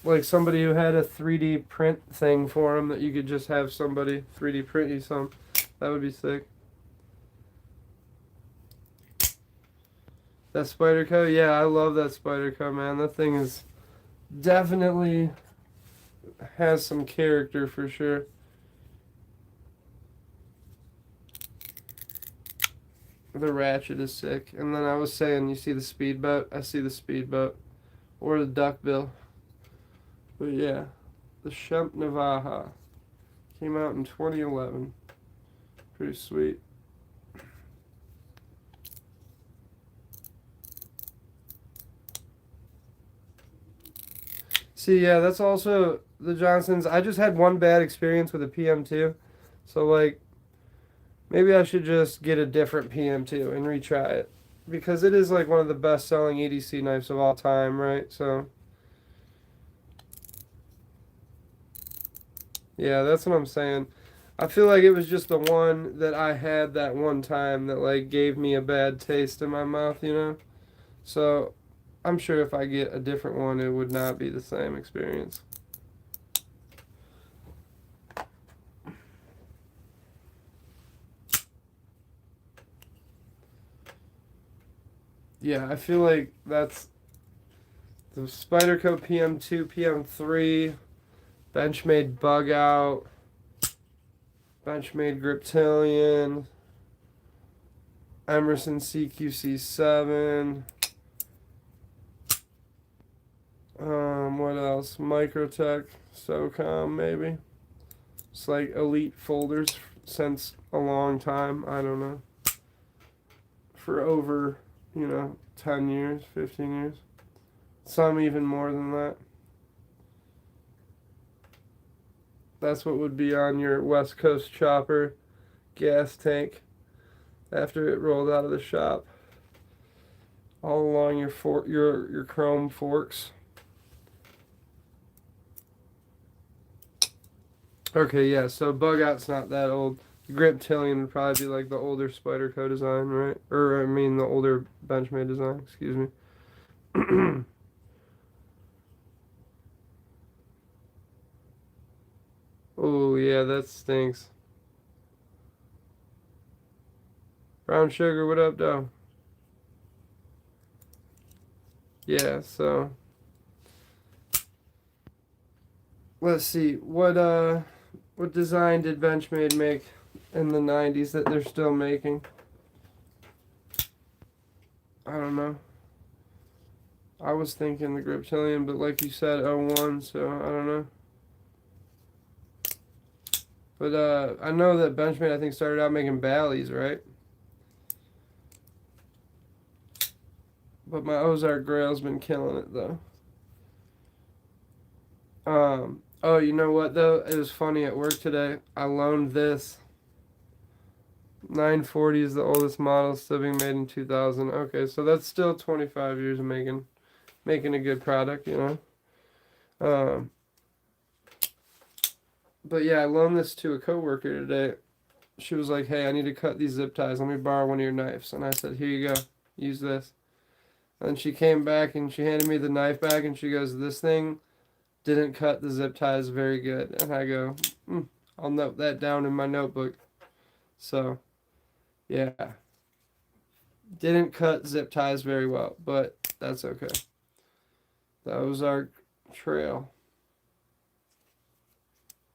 like somebody who had a 3D print thing for them that you could just have somebody 3D print you some. That would be sick. That Spyderco, yeah, I love that Spyderco, man. That thing is definitely has some character for sure. The ratchet is sick. And then I was saying, you see the speedboat? I see the speedboat. Or the duckbill. But yeah, the Shemp Navaja came out in 2011. Pretty sweet. See, yeah, that's also the Johnsons. I just had one bad experience with a PM2. So, like, maybe I should just get a different PM2 and retry it. Because it is, like, one of the best-selling EDC knives of all time, right? So, yeah, that's what I'm saying. I feel like it was just the one that I had that one time that, like, gave me a bad taste in my mouth, you know? So, I'm sure if I get a different one, it would not be the same experience. Yeah, I feel like that's the Spyderco PM2, PM3, Benchmade Bug Out, Benchmade Griptilian, Emerson CQC7. What else? Microtech, SOCOM, maybe. It's like elite folders since a long time. I don't know. For over, 10 years, 15 years. Some even more than that. That's what would be on your West Coast chopper gas tank after it rolled out of the shop. All along your chrome forks. Okay, yeah, so Bug Out's not that old. The Griptilian would probably be like the older Spyderco design, right? Or, I mean, the older Benchmade design, excuse me. Oh, yeah, that stinks. Brown Sugar, what up, though? Yeah, so let's see. What design did Benchmade make in the 90s that they're still making? I don't know. I was thinking the Griptilian, but like you said, 01, so I don't know. But I know that Benchmade, I think, started out making Bally's, right? But my Ozark Grail's been killing it, though. Oh, you know what, though? It was funny at work today. I loaned this. 940 is the oldest model, still being made in 2000. Okay, so that's still 25 years of making a good product, you know? But yeah, I loaned this to a coworker today. She was like, hey, I need to cut these zip ties. Let me borrow one of your knives. And I said, here you go. Use this. And she came back and she handed me the knife back and she goes, this thing didn't cut the zip ties very good. And I go, I'll note that down in my notebook. So, yeah. Didn't cut zip ties very well, but that's okay. That was our trail.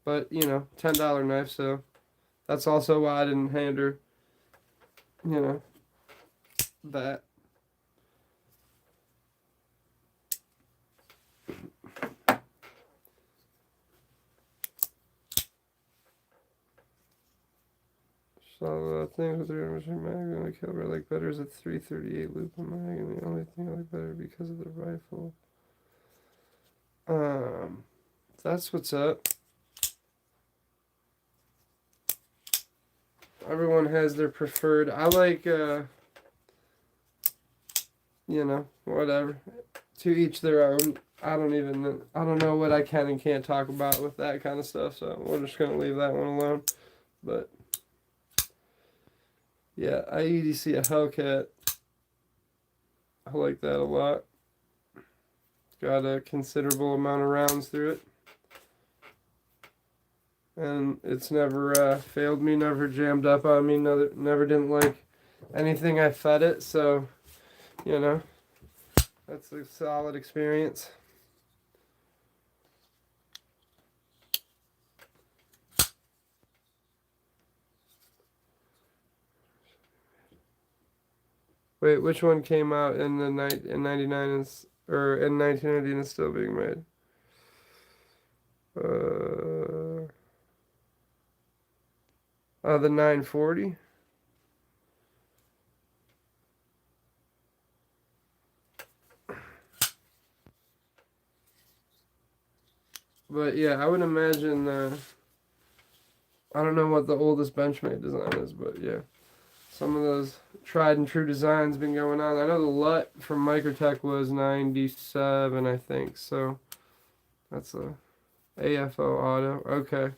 But, you know, $10 knife, so that's also why I didn't hand her, you know, that. So the thing with the machine mag, the only caliber I like better is a 338 loop mag, and the only thing I like better because of the rifle. That's what's up. Everyone has their preferred. I like, you know, whatever. To each their own. I don't know what I can and can't talk about with that kind of stuff, so we're just going to leave that one alone. But, yeah, I EDC a Hellcat. I like that a lot. Got a considerable amount of rounds through it. And it's never failed me, never jammed up on me, never didn't like anything I fed it, so, you know, that's a solid experience. Wait, which one came out in the in 99 or in 1990 and is still being made? The 940. But yeah, I would imagine, I don't know what the oldest Benchmade design is, but yeah. Some of those tried and true designs been going on. I know the LUT from Microtech was 97, I think, so that's a AFO auto. Okay.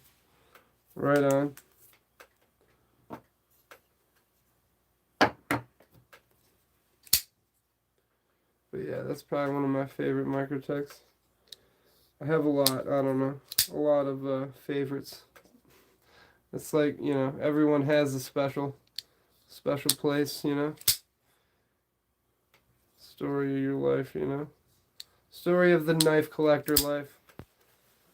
Right on. But yeah, that's probably one of my favorite Microtechs. I have a lot, I don't know, a lot of favorites. It's like, you know, everyone has a special place, you know. Story of your life, you know. Story of the knife collector life.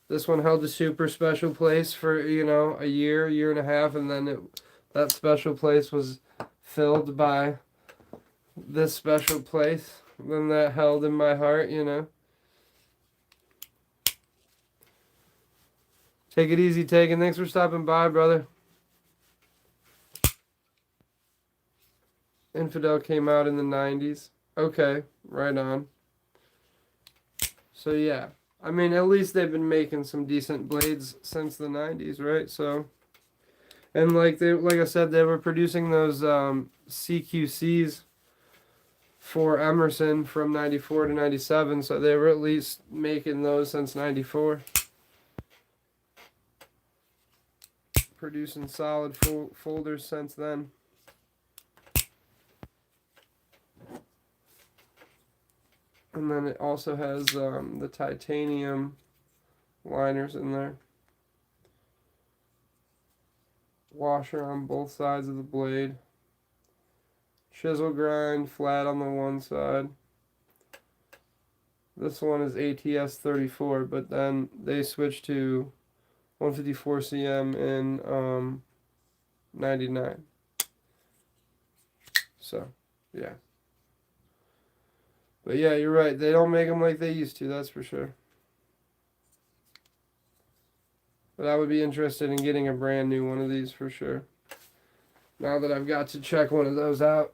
This one held a super special place for, you know, a year and a half, and then that special place was filled by this special place. Then that held in my heart, you know. Take it easy, Taken. Thanks for stopping by, brother. Infidel came out in the 90s. Okay, right on. So yeah, I mean, at least they've been making some decent blades since the 90s, right? So, and like I said, they were producing those CQCs for Emerson from 94 to 97, so they were at least making those since 94. Producing solid folders since then. And then it also has the titanium liners in there. Washer on both sides of the blade. Chisel grind flat on the one side. This one is ATS 34, but then they switched to 154 cm in 99. So, yeah. But yeah, you're right. They don't make them like they used to, that's for sure. But I would be interested in getting a brand new one of these for sure. Now that I've got to check one of those out.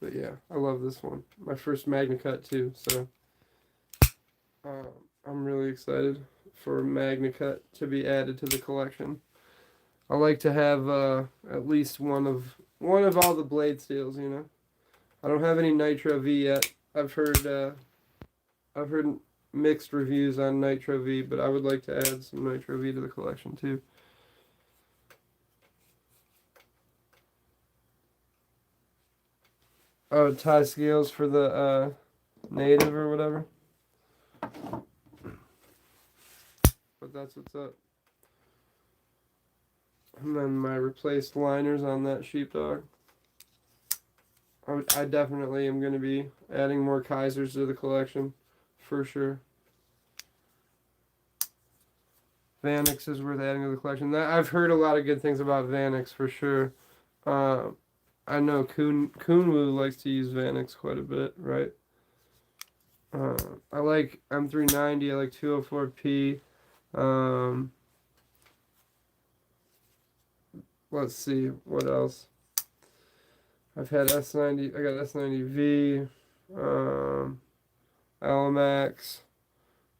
But yeah, I love this one. My first Magna Cut too, so I'm really excited for Magna Cut to be added to the collection. I like to have at least one of all the blade steels, you know. I don't have any Nitro V yet. I've heard mixed reviews on Nitro V, but I would like to add some Nitro V to the collection too. Oh, tie scales for the native or whatever. But that's what's up. And then my replaced liners on that sheepdog. I definitely am going to be adding more Kaisers to the collection, for sure. Vanix is worth adding to the collection. I've heard a lot of good things about Vanix, for sure. I know Kunwu likes to use Vanix quite a bit, right? I like M390, I like 204P. Let's see, what else? I've had S90, I got S90V, Alamax,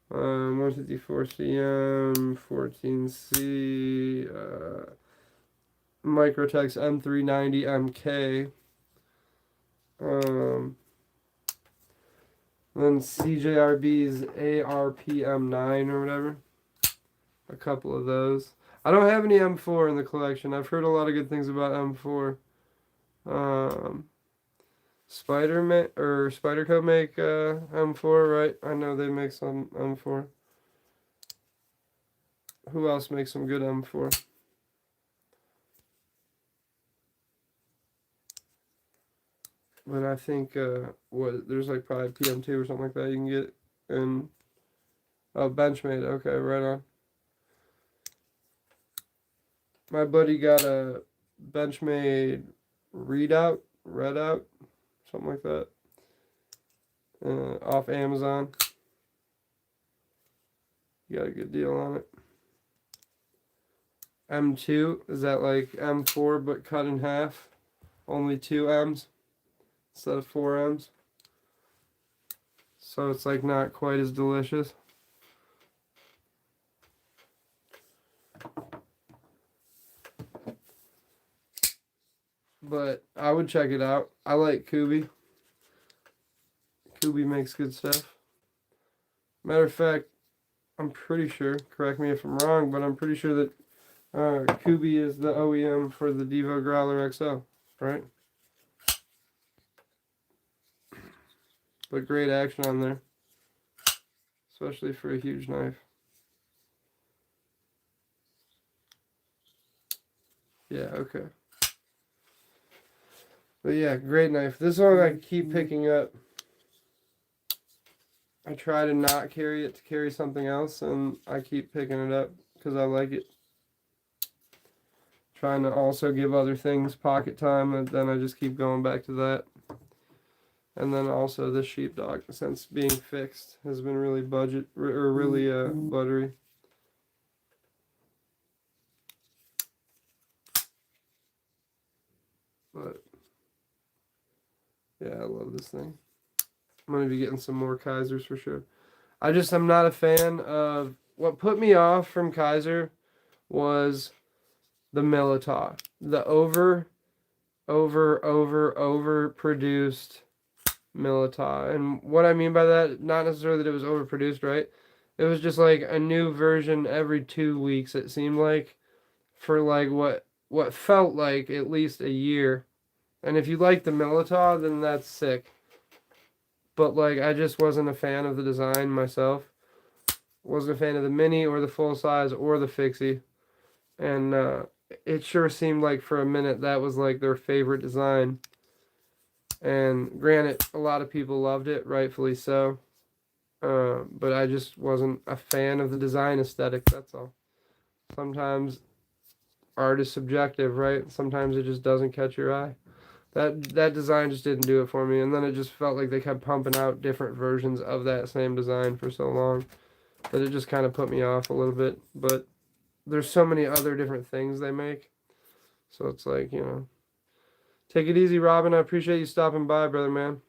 154 CM, 14C, Microtex M390 MK, then CJRB's ARPM9 or whatever. A couple of those. I don't have any M4 in the collection. I've heard a lot of good things about M4. Spyderco make M4, right? I know they make some M4. Who else makes some good M4? But I think there's like probably PM2 or something like that you can get in Benchmade. Okay, right on. My buddy got a Benchmade readout, something like that, off Amazon. You got a good deal on it. M2, is that like M4 but cut in half? Only 2 M's instead of 4 M's. So it's like not quite as delicious. But I would check it out. I like Kubi. Kubi makes good stuff. Matter of fact, I'm pretty sure, correct me if I'm wrong, but I'm pretty sure that Kubi is the OEM for the Devo Growler XL, right? But great action on there, especially for a huge knife. Yeah, okay. But yeah, great knife. This one I keep picking up. I try to not carry it to carry something else, and I keep picking it up because I like it. Trying to also give other things pocket time, and then I just keep going back to that. And then also this sheepdog, since being fixed, has been really really buttery. But Yeah, I love this thing. I'm going to be getting some more Kaisers for sure. I'm not a fan of... What put me off from Kaiser was the Militaw. The overproduced Militaw. And what I mean by that, not necessarily that it was overproduced, right? It was just like a new version every 2 weeks, it seemed like, for like what felt like at least a year. And if you like the Militaw, then that's sick. But like I just wasn't a fan of the design myself. Wasn't a fan of the mini or the full size or the fixie. And it sure seemed like for a minute that was like their favorite design. And granted, a lot of people loved it, rightfully so. But I just wasn't a fan of the design aesthetic, that's all. Sometimes art is subjective, right? Sometimes it just doesn't catch your eye. That design just didn't do it for me, and then it just felt like they kept pumping out different versions of that same design for so long that it just kind of put me off a little bit. But there's so many other different things they make, so it's like, you know, take it easy, Robin. I appreciate you stopping by, brother man.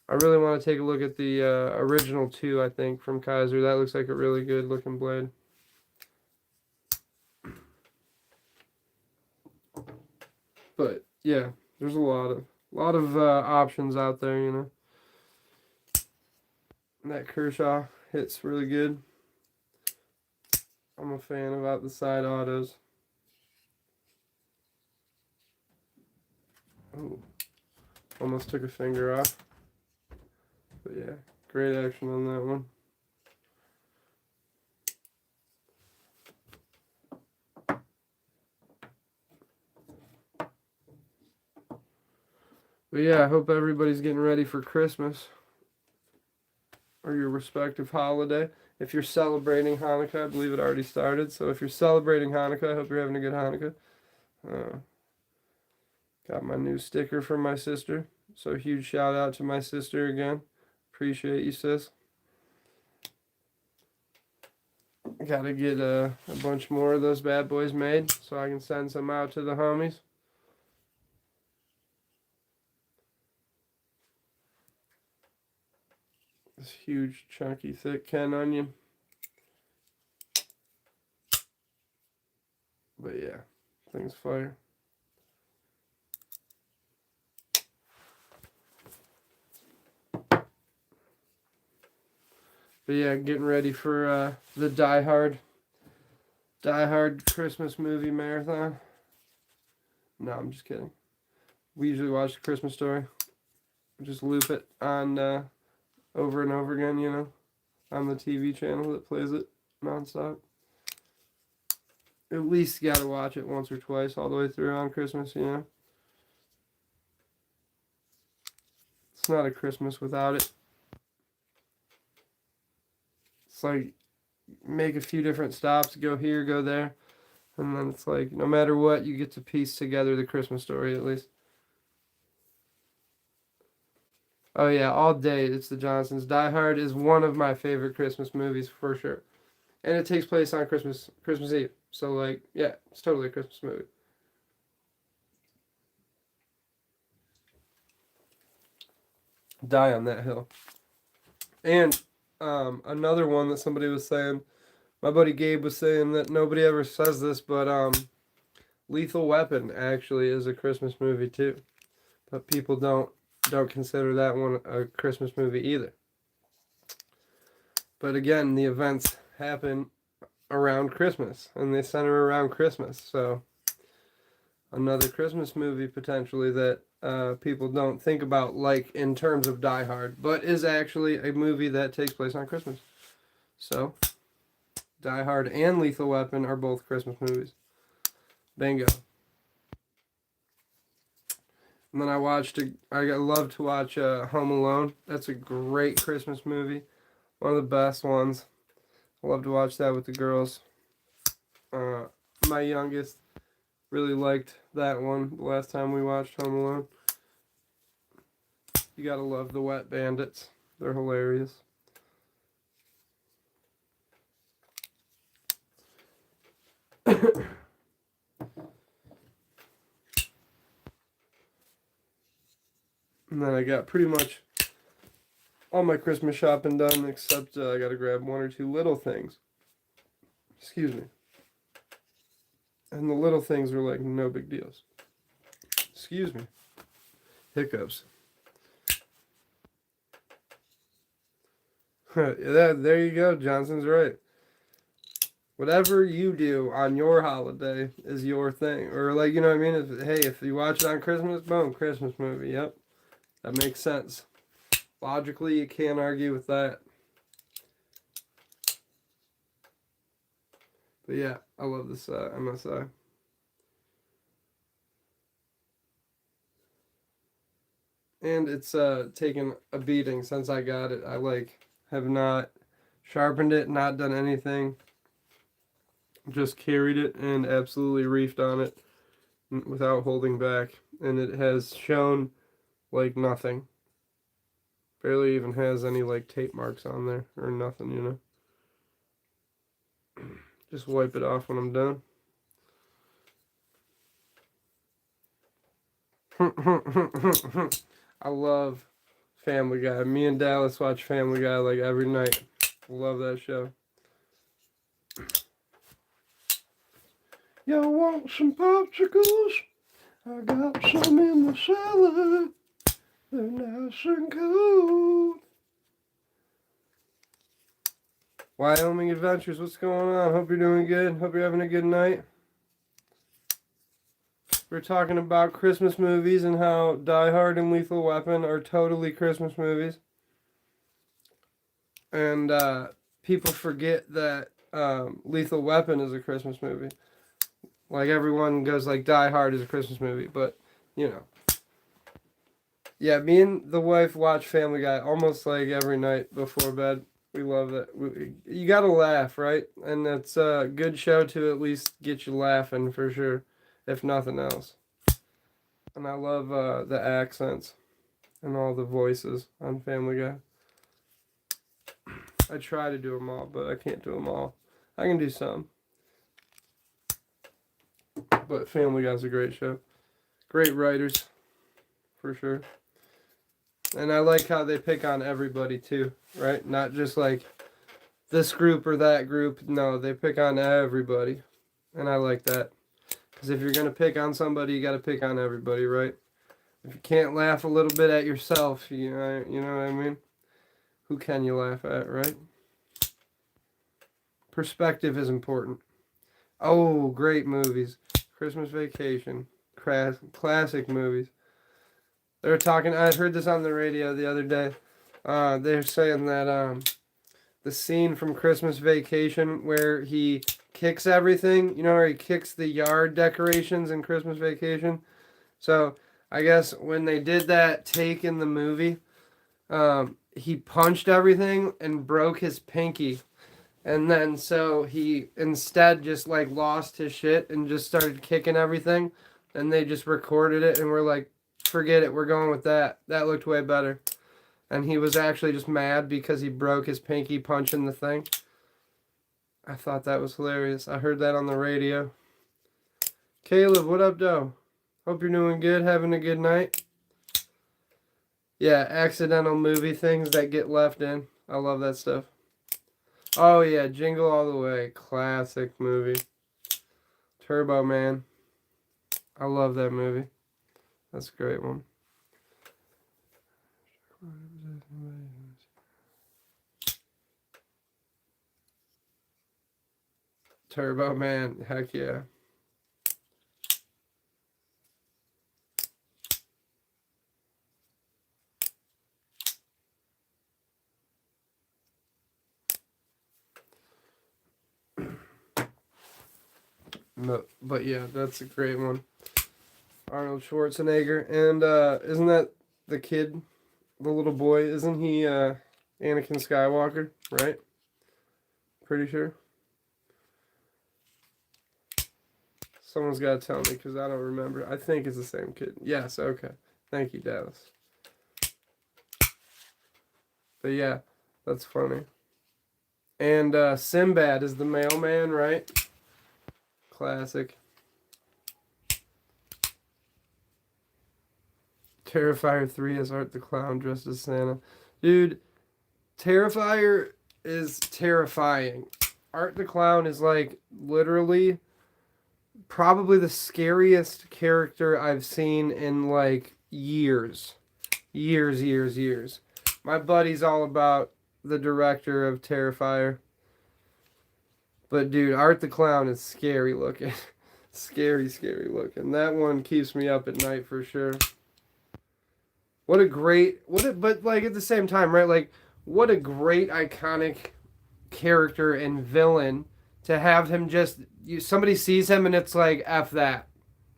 I really want to take a look at the original 2, I think, from Kaiser. That looks like a really good looking blade. But yeah, there's a lot of options out there, you know. And that Kershaw hits really good. I'm a fan about the side autos. Oh, almost took a finger off. But yeah, great action on that one. But yeah, I hope everybody's getting ready for Christmas or your respective holiday. If you're celebrating Hanukkah, I believe it already started. So if you're celebrating Hanukkah, I hope you're having a good Hanukkah. Got my new sticker from my sister. So huge shout out to my sister again. Appreciate you, sis. Gotta get a bunch more of those bad boys made so I can send some out to the homies. This huge, chunky, thick Ken onion. But yeah, thing's fire. But yeah, getting ready for the Die Hard Christmas movie marathon. No, I'm just kidding. We usually watch the Christmas Story. Just loop it on over and over again, you know, on the TV channel that plays it nonstop. At least you gotta watch it once or twice all the way through on Christmas, you know. It's not a Christmas without it. It's like make a few different stops, go here, go there, and then it's like no matter what, you get to piece together the Christmas Story at least. Oh yeah, all day it's the Johnsons. Die Hard is one of my favorite Christmas movies for sure, and it takes place on Christmas Eve. So like, yeah, it's totally a Christmas movie. Die on that hill. And another one that somebody was saying, my buddy Gabe was saying that nobody ever says this, but Lethal Weapon actually is a Christmas movie too, but people don't consider that one a Christmas movie either. But again, the events happen around Christmas, and they center around Christmas, so another Christmas movie potentially that people don't think about like in terms of Die Hard, but is actually a movie that takes place on Christmas. So Die Hard and Lethal Weapon are both Christmas movies. Bingo. And then I love to watch Home Alone. That's a great Christmas movie. One of the best ones. I love to watch that with the girls. My youngest really liked that one the last time we watched Home Alone. You gotta love the Wet Bandits. They're hilarious. And then I got pretty much all my Christmas shopping done, except I got to grab one or two little things. Excuse me. And the little things were like no big deals. Excuse me. Hiccups. There you go. Johnson's right. Whatever you do on your holiday is your thing. Or like, you know what I mean? If you watch it on Christmas, boom, Christmas movie. Yep. That makes sense. Logically, you can't argue with that. But yeah, I love this MSI. And it's taken a beating since I got it. I have not sharpened it, not done anything. Just carried it and absolutely reefed on it without holding back. And it has shown like nothing. Barely even has any like tape marks on there or nothing, you know. Just wipe it off when I'm done. I love Family Guy. Me and Dallas watch Family Guy like every night. Love that show. Y'all want some popsicles? I got some in the cellar. They're nice and cold. Wyoming Adventures, what's going on? Hope you're doing good. Hope you're having a good night. We're talking about Christmas movies and how Die Hard and Lethal Weapon are totally Christmas movies. And people forget that Lethal Weapon is a Christmas movie. Like everyone goes like Die Hard is a Christmas movie, but you know. Yeah, me and the wife watch Family Guy almost like every night before bed. We love it. You gotta laugh, right? And it's a good show to at least get you laughing for sure, if nothing else. And I love the accents and all the voices on Family Guy. I try to do them all, but I can't do them all. I can do some. But Family Guy's a great show. Great writers, for sure. And I like how they pick on everybody too, right? Not just like this group or that group. No, they pick on everybody. And I like that. Because if you're going to pick on somebody, you got to pick on everybody, right? If you can't laugh a little bit at yourself, you know what I mean? Who can you laugh at, right? Perspective is important. Oh, great movies. Christmas Vacation. Classic movies. They were talking, I heard this on the radio the other day. They're saying that the scene from Christmas Vacation where he kicks everything, you know, where he kicks the yard decorations in Christmas Vacation. So I guess when they did that take in the movie, he punched everything and broke his pinky. And then so he instead just like lost his shit and just started kicking everything. And they just recorded it and we're like, forget it, we're going with that. That looked way better. And he was actually just mad because he broke his pinky punching the thing. I thought that was hilarious. I heard that on the radio. Caleb, what up, though? Hope you're doing good, having a good night. Yeah, accidental movie things that get left in. I love that stuff. Oh, yeah, Jingle All the Way. Classic movie. Turbo Man. I love that movie. That's a great one. Turbo Man. Heck yeah. No, but yeah, that's a great one. Arnold Schwarzenegger. And isn't that the kid, the little boy? Isn't he Anakin Skywalker, right? Pretty sure. Someone's got to tell me because I don't remember. I think it's the same kid. Yes, okay. Thank you, Dallas. But yeah, that's funny. And Sinbad is the mailman, right? Classic. Terrifier 3 as Art the Clown dressed as Santa. Dude, Terrifier is terrifying. Art the Clown is like literally probably the scariest character I've seen in like years. Years. My buddy's all about the director of Terrifier. But dude, Art the Clown is scary looking. Scary looking. That one keeps me up at night for sure. But like at the same time, right? Like, what a great iconic character and villain to have him just, somebody sees him and it's like, F that.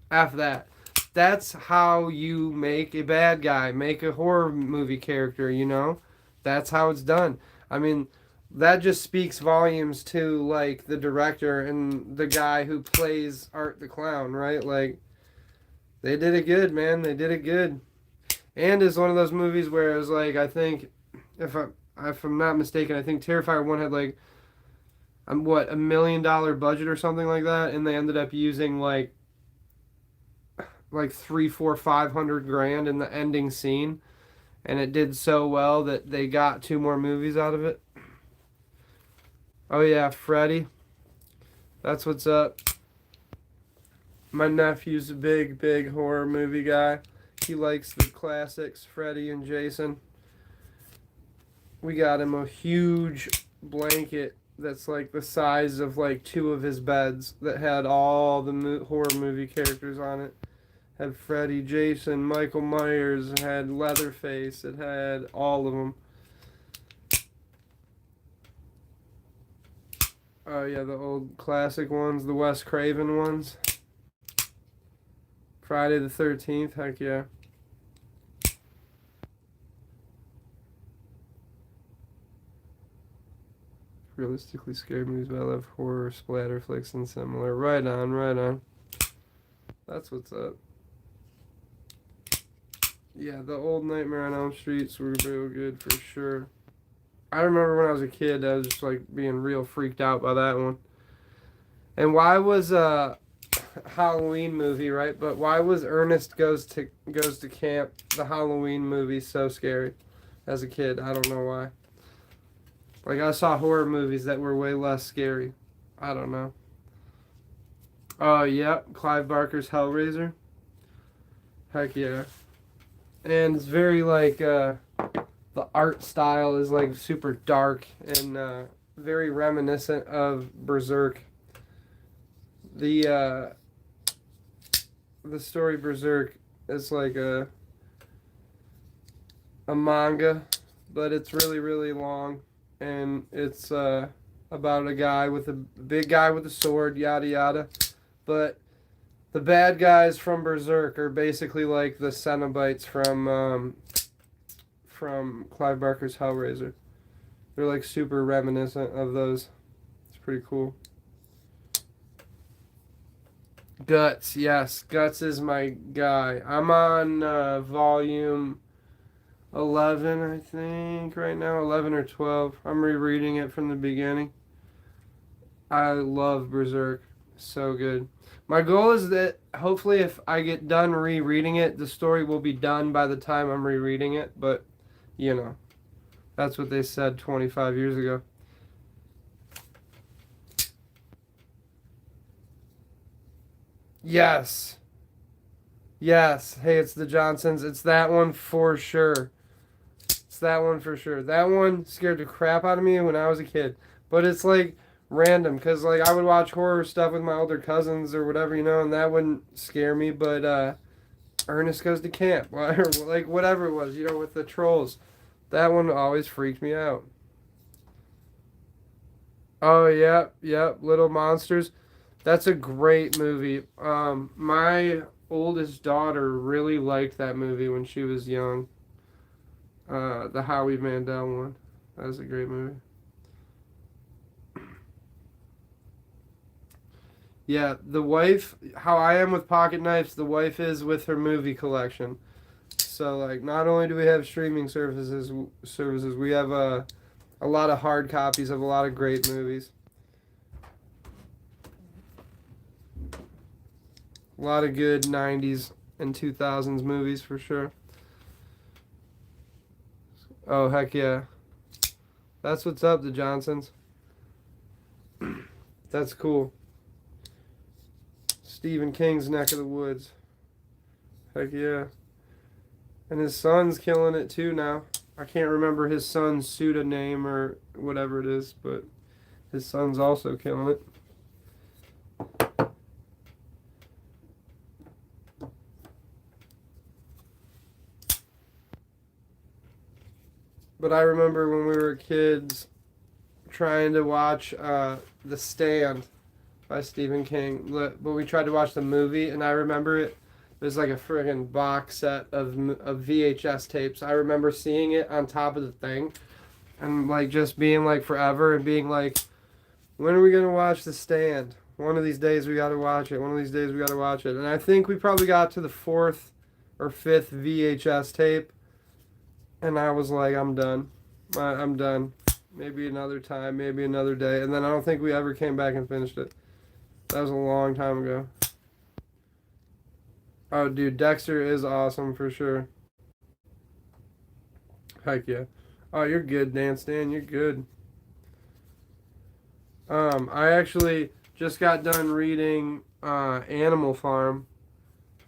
F that. That's how you make a bad guy, make a horror movie character, you know? That's how it's done. I mean, that just speaks volumes to, like, the director and the guy who plays Art the Clown, right? Like, they did it good, man. They did it good. And it's one of those movies where it was like, I think, if I'm not mistaken, I think Terrifier 1 had like, what, $1 million budget or something like that, and they ended up using like 3, 4, 500 grand in the ending scene, and it did so well that they got 2 more movies out of it. Oh yeah, Freddy. That's what's up. My nephew's a big horror movie guy. He likes the classics, Freddy and Jason. We got him a huge blanket that's like the size of like 2 of his beds that had all the horror movie characters on it. Had Freddy, Jason, Michael Myers, it had Leatherface, it had all of them. Oh yeah, the old classic ones, the Wes Craven ones. Friday the 13th, heck yeah. Realistically scary movies, but I love horror, splatter flicks, and similar. Right on. That's what's up. Yeah, the old Nightmare on Elm Streets were real good for sure. I remember when I was a kid, I was just like being real freaked out by that one. And why was Halloween movie, right? But why was Ernest Goes to Camp, the Halloween movie, so scary as a kid? I don't know why. Like, I saw horror movies that were way less scary. I don't know. Oh, yep. Clive Barker's Hellraiser. Heck yeah. And it's very, like, the art style is, like, super dark and very reminiscent of Berserk. The story Berserk is like a manga, but it's really long. And it's about a guy with a big guy with a sword, yada yada. But the bad guys from Berserk are basically like the Cenobites from Clive Barker's Hellraiser. They're like super reminiscent of those. It's pretty cool. Guts, yes, Guts is my guy. I'm on volume 11, I think, right now, 11 or 12. I'm rereading it from the beginning. I love Berserk. So good. My goal is that hopefully if I get done rereading it, the story will be done by the time I'm rereading it. But, you know, that's what they said 25 years ago. Yes. Yes. Hey, it's the Johnsons. It's that one for sure. It's that one for sure. That one scared the crap out of me when I was a kid. But it's like random because like I would watch horror stuff with my older cousins or whatever, you know, and that wouldn't scare me. But Ernest Goes to Camp, or like whatever it was, you know, with the trolls. That one always freaked me out. Oh, yep, Little Monsters. That's a great movie. My oldest daughter really liked that movie when she was young. The Howie Mandel one. That was a great movie. Yeah, the wife, how I am with pocket knives, the wife is with her movie collection. So, like, not only do we have streaming services, we have a lot of hard copies of a lot of great movies. A lot of good 90s and 2000s movies for sure. Oh, heck yeah. That's what's up, the Johnsons. That's cool. Stephen King's neck of the woods. Heck yeah. And his son's killing it too now. I can't remember his son's pseudonym or whatever it is, but his son's also killing it. But I remember when we were kids trying to watch The Stand by Stephen King. But we tried to watch the movie, and I remember it. It was like a friggin' box set of VHS tapes. I remember seeing it on top of the thing, and like just being like forever, and being like, when are we gonna watch The Stand? One of these days we gotta watch it. One of these days we gotta watch it. And I think we probably got to the 4th or 5th VHS tape, and I was like, I'm done. I'm done. Maybe another time, maybe another day. And then I don't think we ever came back and finished it. That was a long time ago. Oh, dude, Dexter is awesome for sure. Heck yeah. Oh, you're good, Dan Stan. You're good. I actually just got done reading Animal Farm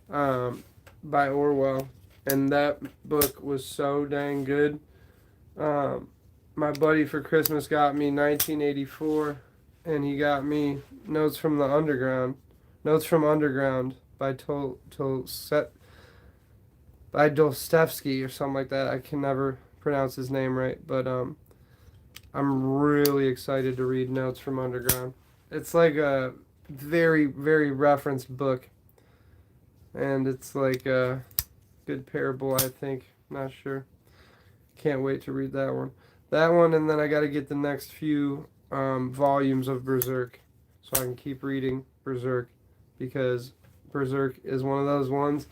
by Orwell, and that book was so dang good. My buddy for Christmas got me 1984, and he got me Notes from Underground by by Dostoevsky or something like that. I can never pronounce his name right, but I'm really excited to read Notes from Underground. It's like a very, very referenced book, and it's like a good parable, I think. Not sure. Can't wait to read that one. That one, and then I got to get the next few volumes of Berserk so I can keep reading Berserk, because Berserk is one of those ones.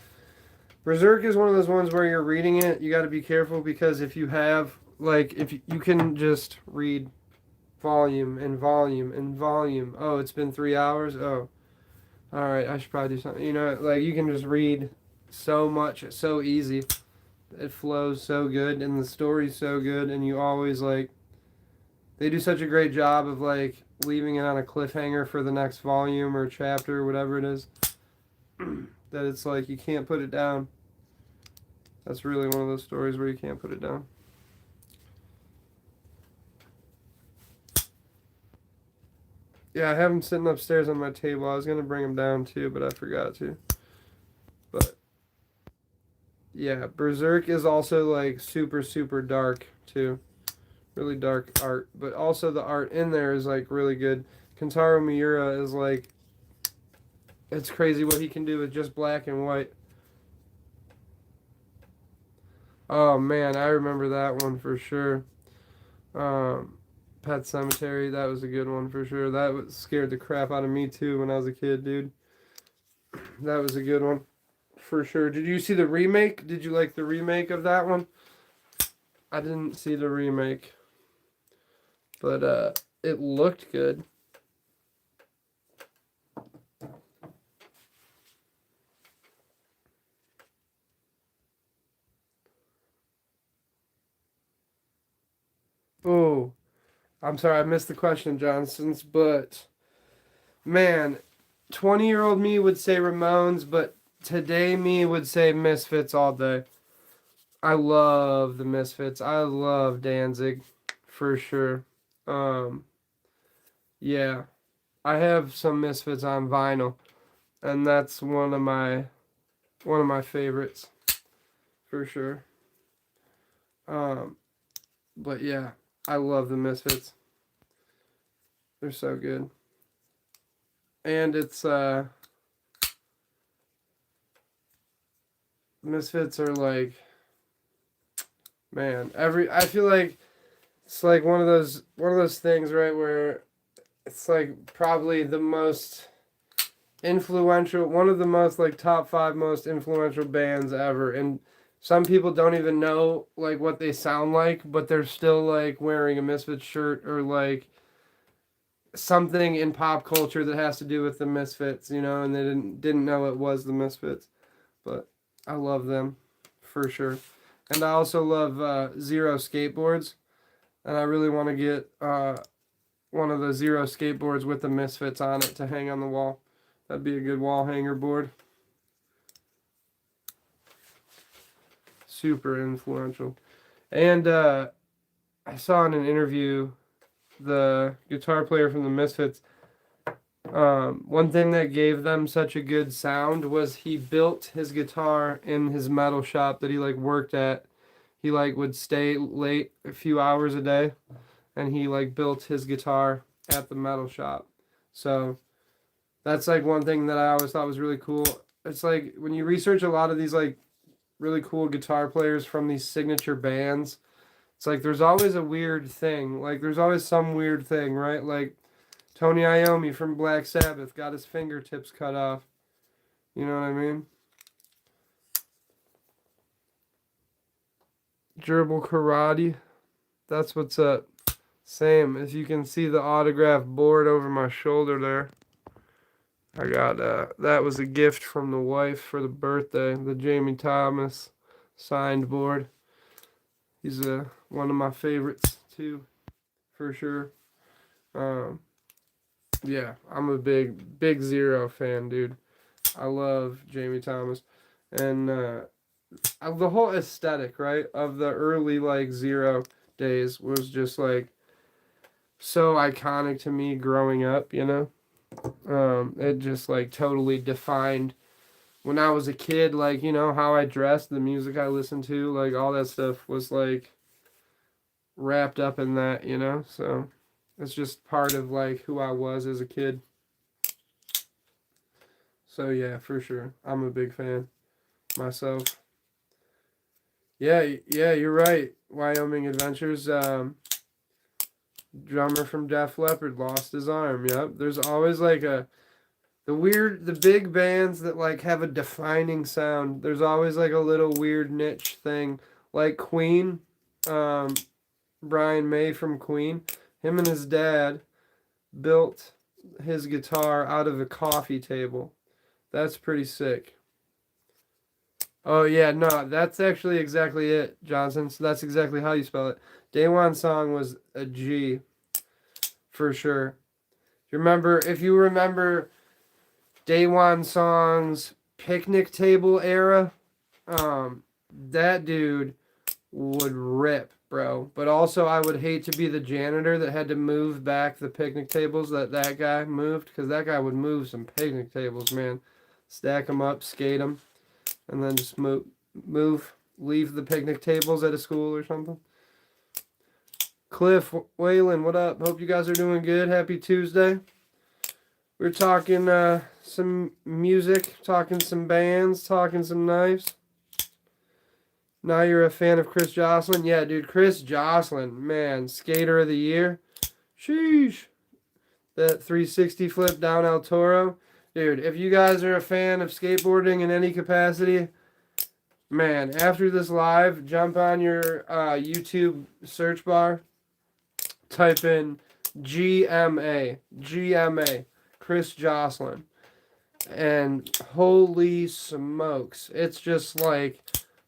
Berserk is one of those ones where you're reading it, you got to be careful, because if you have, like, if you can just read volume and volume and volume. Oh, it's been 3 hours? Oh, all right, I should probably do something. You know, like, you can just read so much, it's so easy. It flows so good, and the story's so good, and you always, like, they do such a great job of, like, leaving it on a cliffhanger for the next volume or chapter or whatever it is, that it's like you can't put it down. That's really one of those stories where you can't put it down. Yeah, I have them sitting upstairs on my table. I was going to bring them down too, but I forgot to. But yeah, Berserk is also like super, super dark too. Really dark art. But also the art in there is like really good. Kentaro Miura is like, it's crazy what he can do with just black and white. Oh man, I remember that one for sure. Pet Cemetery, that was a good one for sure. That scared the crap out of me too when I was a kid, dude. That was a good one for sure. Did you see the remake? Did you like the remake of that one? I didn't see the remake, but it looked good. Oh, I'm sorry, I missed the question, Johnson's, but man, 20-year-old me would say Ramones, but today me would say Misfits all day. I love the Misfits. I love Danzig for sure. Um, yeah, I have some Misfits on vinyl, and that's one of my favorites for sure. Um, but yeah, I love the Misfits. They're so good. And it's Misfits are like, man, I feel like it's like one of those things, right, where it's like probably the most influential, one of the most like top 5 most influential bands ever, and some people don't even know like what they sound like, but they're still like wearing a Misfits shirt or like something in pop culture that has to do with the Misfits, and they didn't know it was the Misfits. But I love them for sure. And I also love Zero skateboards. And I really want to get one of the Zero skateboards with the Misfits on it to hang on the wall. That'd be a good wall hanger board. Super influential. And I saw in an interview the guitar player from the Misfits. One thing that gave them such a good sound was he built his guitar in his metal shop that he like worked at. He like would stay late a few hours a day, and he like built his guitar at the metal shop. So that's like one thing that I always thought was really cool. It's like when you research a lot of these like really cool guitar players from these signature bands, it's like there's always a weird thing. Like there's always some weird thing, right? Like Tony Iommi from Black Sabbath got his fingertips cut off. You know what I mean? Gerbil Karate. That's what's up. Same. As you can see the autograph board over my shoulder there. I got, that was a gift from the wife for the birthday. The Jamie Thomas signed board. He's one of my favorites too, for sure. Yeah, I'm a big Zero fan, dude. I love Jamie Thomas. And the whole aesthetic, right, of the early, like, Zero days was just, like, so iconic to me growing up, you know? It just, like, totally defined when I was a kid, like, you know, how I dressed, the music I listened to, like, all that stuff was, like, wrapped up in that, you know? So it's just part of, like, who I was as a kid. So, yeah, for sure. I'm a big fan myself. Yeah, you're right. Wyoming Adventures, drummer from Def Leppard lost his arm. Yep. There's always like the big bands that like have a defining sound. There's always like a little weird niche thing. Like Queen, Brian May from Queen, him and his dad built his guitar out of a coffee table. That's pretty sick. Oh yeah, no, that's actually exactly it, Johnson. So that's exactly how you spell it. Day One Song was a G, for sure. If you remember Day One Song's picnic table era, that dude would rip, bro. But also, I would hate to be the janitor that had to move back the picnic tables that guy moved, because that guy would move some picnic tables, man. Stack them up, skate them, and then just leave the picnic tables at a school or something. Cliff, Waylon, what up? Hope you guys are doing good. Happy Tuesday. We're talking some music, talking some bands, talking some knives. Now you're a fan of Chris Joslin? Yeah, dude, Chris Joslin, man, skater of the year. Sheesh. That 360 flip down El Toro. Dude, if you guys are a fan of skateboarding in any capacity, man, after this live, jump on your YouTube search bar, type in GMA, Chris Joslin, and holy smokes, it's just like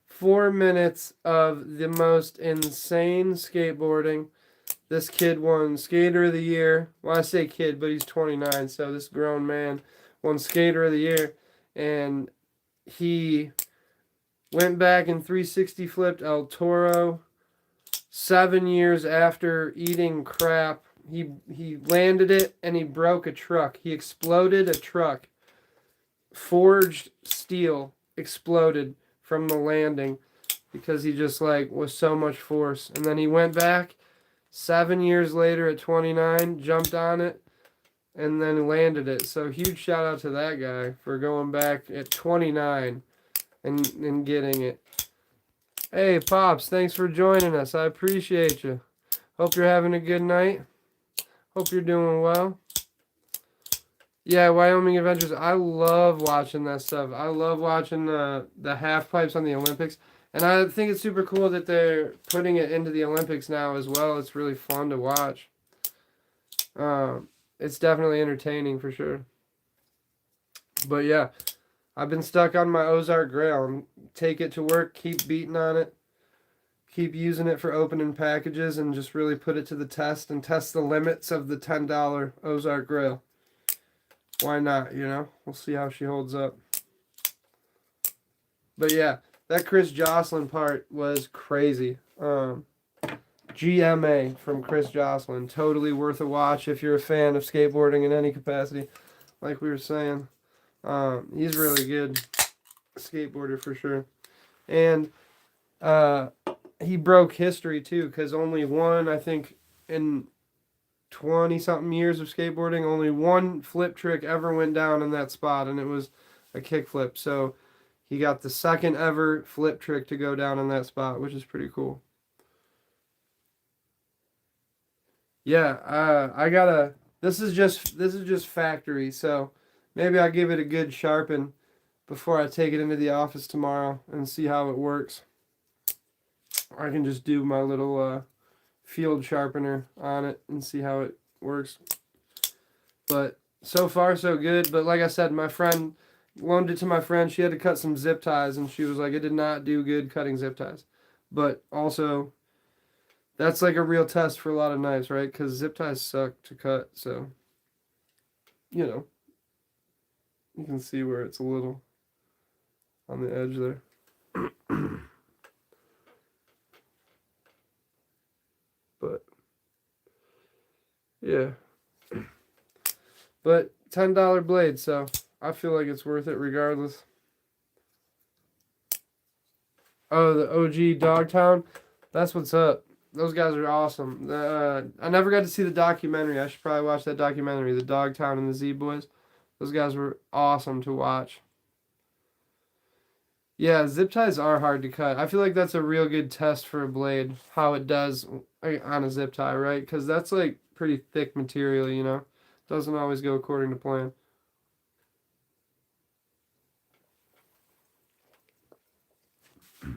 4 minutes of the most insane skateboarding. This kid won Skater of the Year. Well, I say kid, but he's 29, so this grown man won Skater of the Year, and he went back and 360 flipped El Toro 7 years after eating crap. He landed it and he broke a truck. He exploded a truck. Forged steel exploded from the landing because he just like was so much force. And then he went back 7 years later at 29, jumped on it, and then landed it. So huge shout out to that guy for going back at 29 and getting it. Hey, Pops, thanks for joining us. I appreciate you. Hope you're having a good night. Hope you're doing well. Yeah, Wyoming Adventures. I love watching that stuff. I love watching the half pipes on the Olympics. And I think it's super cool that they're putting it into the Olympics now as well. It's really fun to watch. It's definitely entertaining for sure. But yeah, I've been stuck on my Ozark Grail. Take it to work, keep beating on it. keep using it for opening packages and just really put it to the test and test the limits of the $10 Ozark grill. Why not, you know? We'll see how she holds up. But yeah, that Chris Jocelyn part was crazy. GMA from Chris Jocelyn. Totally worth a watch if you're a fan of skateboarding in any capacity. Like we were saying. He's really good skateboarder for sure. And he broke history too, because only one, I think, in 20-something years of skateboarding, only one flip trick ever went down in that spot, and it was a kickflip. So he got the second ever flip trick to go down in that spot, which is pretty cool. Yeah, I gotta. This is just factory, so maybe I'll give it a good sharpen before I take it into the office tomorrow and see how it works. I can just do my little field sharpener on it and see how it works. But so far so good. But like I said, my friend loaned it to my friend. She had to cut some zip ties, and she was like, it did not do good cutting zip ties. But also, that's like a real test for a lot of knives, right? Because zip ties suck to cut. So, you know, you can see where it's a little on the edge there. But yeah, but $10 blade, so I feel like it's worth it regardless. Oh, the OG Dogtown, that's what's up. Those guys are awesome. I never got to see the documentary. I should probably watch that documentary, the Dogtown and the Z Boys. Those guys were awesome to watch. Yeah, zip ties are hard to cut. I feel like that's a real good test for a blade, how it does on a zip tie, right? Because that's like pretty thick material, you know? Doesn't always go according to plan. I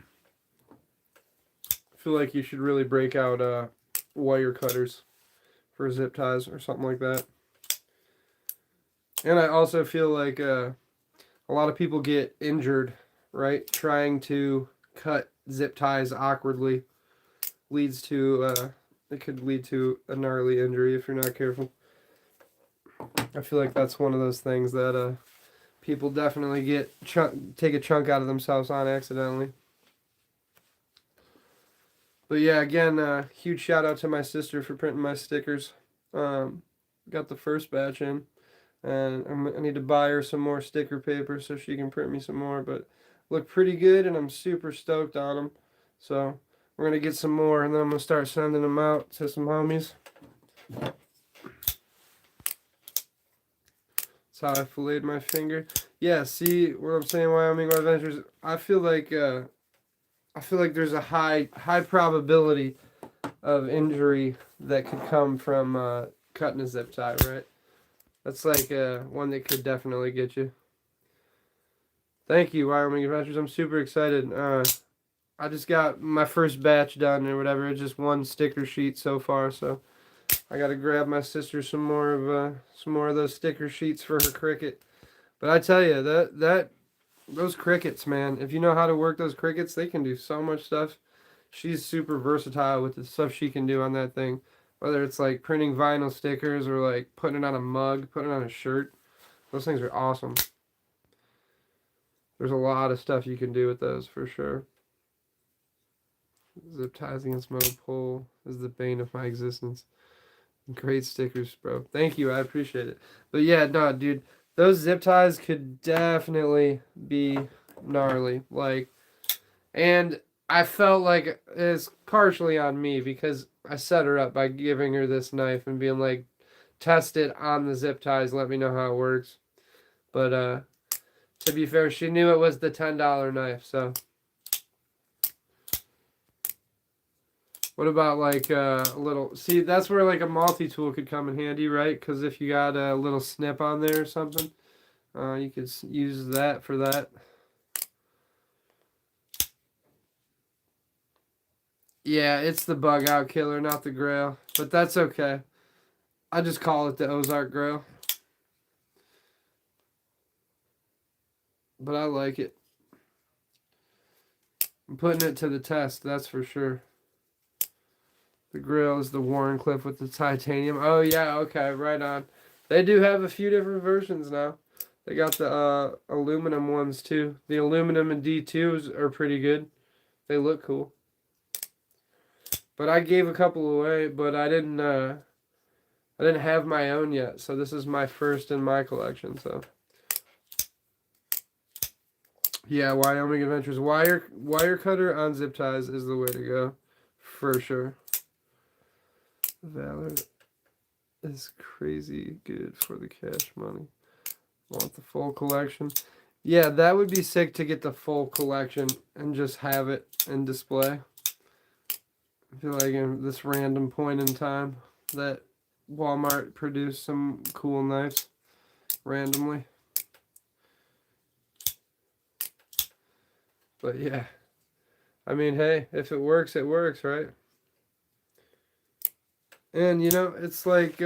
feel like you should really break out wire cutters for zip ties or something like that. And I also feel like a lot of people get injured, right? Trying to cut zip ties awkwardly leads to it could lead to a gnarly injury if you're not careful. I feel like that's one of those things that people definitely take a chunk out of themselves on accidentally. But yeah, again, huge shout out to my sister for printing my stickers. Got the first batch in, and I need to buy her some more sticker paper so she can print me some more. But look pretty good, and I'm super stoked on them. So we're gonna get some more, and then I'm gonna start sending them out to some homies. That's how I filleted my finger. Yeah, see what I'm saying? Wyoming Adventures. I feel like there's a high probability of injury that could come from cutting a zip tie, right? That's like one that could definitely get you. Thank you, Wyoming Adventures. I'm super excited. I just got my first batch done or whatever. It's just one sticker sheet so far, so I gotta grab my sister some more of those sticker sheets for her cricket. But I tell you those crickets, man. If you know how to work those crickets, they can do so much stuff. She's super versatile with the stuff she can do on that thing. Whether it's like printing vinyl stickers or like putting it on a mug, putting it on a shirt. Those things are awesome. There's a lot of stuff you can do with those for sure. Zip ties against metal pole is the bane of my existence. Great stickers, bro. Thank you. I appreciate it. But yeah, no, dude. Those zip ties could definitely be gnarly. Like, and I felt like it's partially on me because I set her up by giving her this knife and being like, test it on the zip ties, let me know how it works. But to be fair, she knew it was the $10 knife, so. What about like a little, see, that's where like a multi-tool could come in handy, right? Because if you got a little snip on there or something, you could use that for that. Yeah, it's the bug out killer, not the Grail. But that's okay. I just call it the Ozark Grail. But I like it. I'm putting it to the test, that's for sure. The grill is the Warncliffe with the titanium. Oh yeah, okay, right on. They do have a few different versions now. They got the aluminum ones too. The aluminum and D2s are pretty good. They look cool. But I gave a couple away, but I didn't have my own yet. So this is my first in my collection, so yeah, Wyoming Adventures wire cutter on zip ties is the way to go, for sure. Valor is crazy good for the cash money. Want the full collection? Yeah, that would be sick to get the full collection and just have it in display. I feel like in this random point in time that Walmart produced some cool knives randomly. But yeah, I mean, hey, if it works, right? And you know, it's like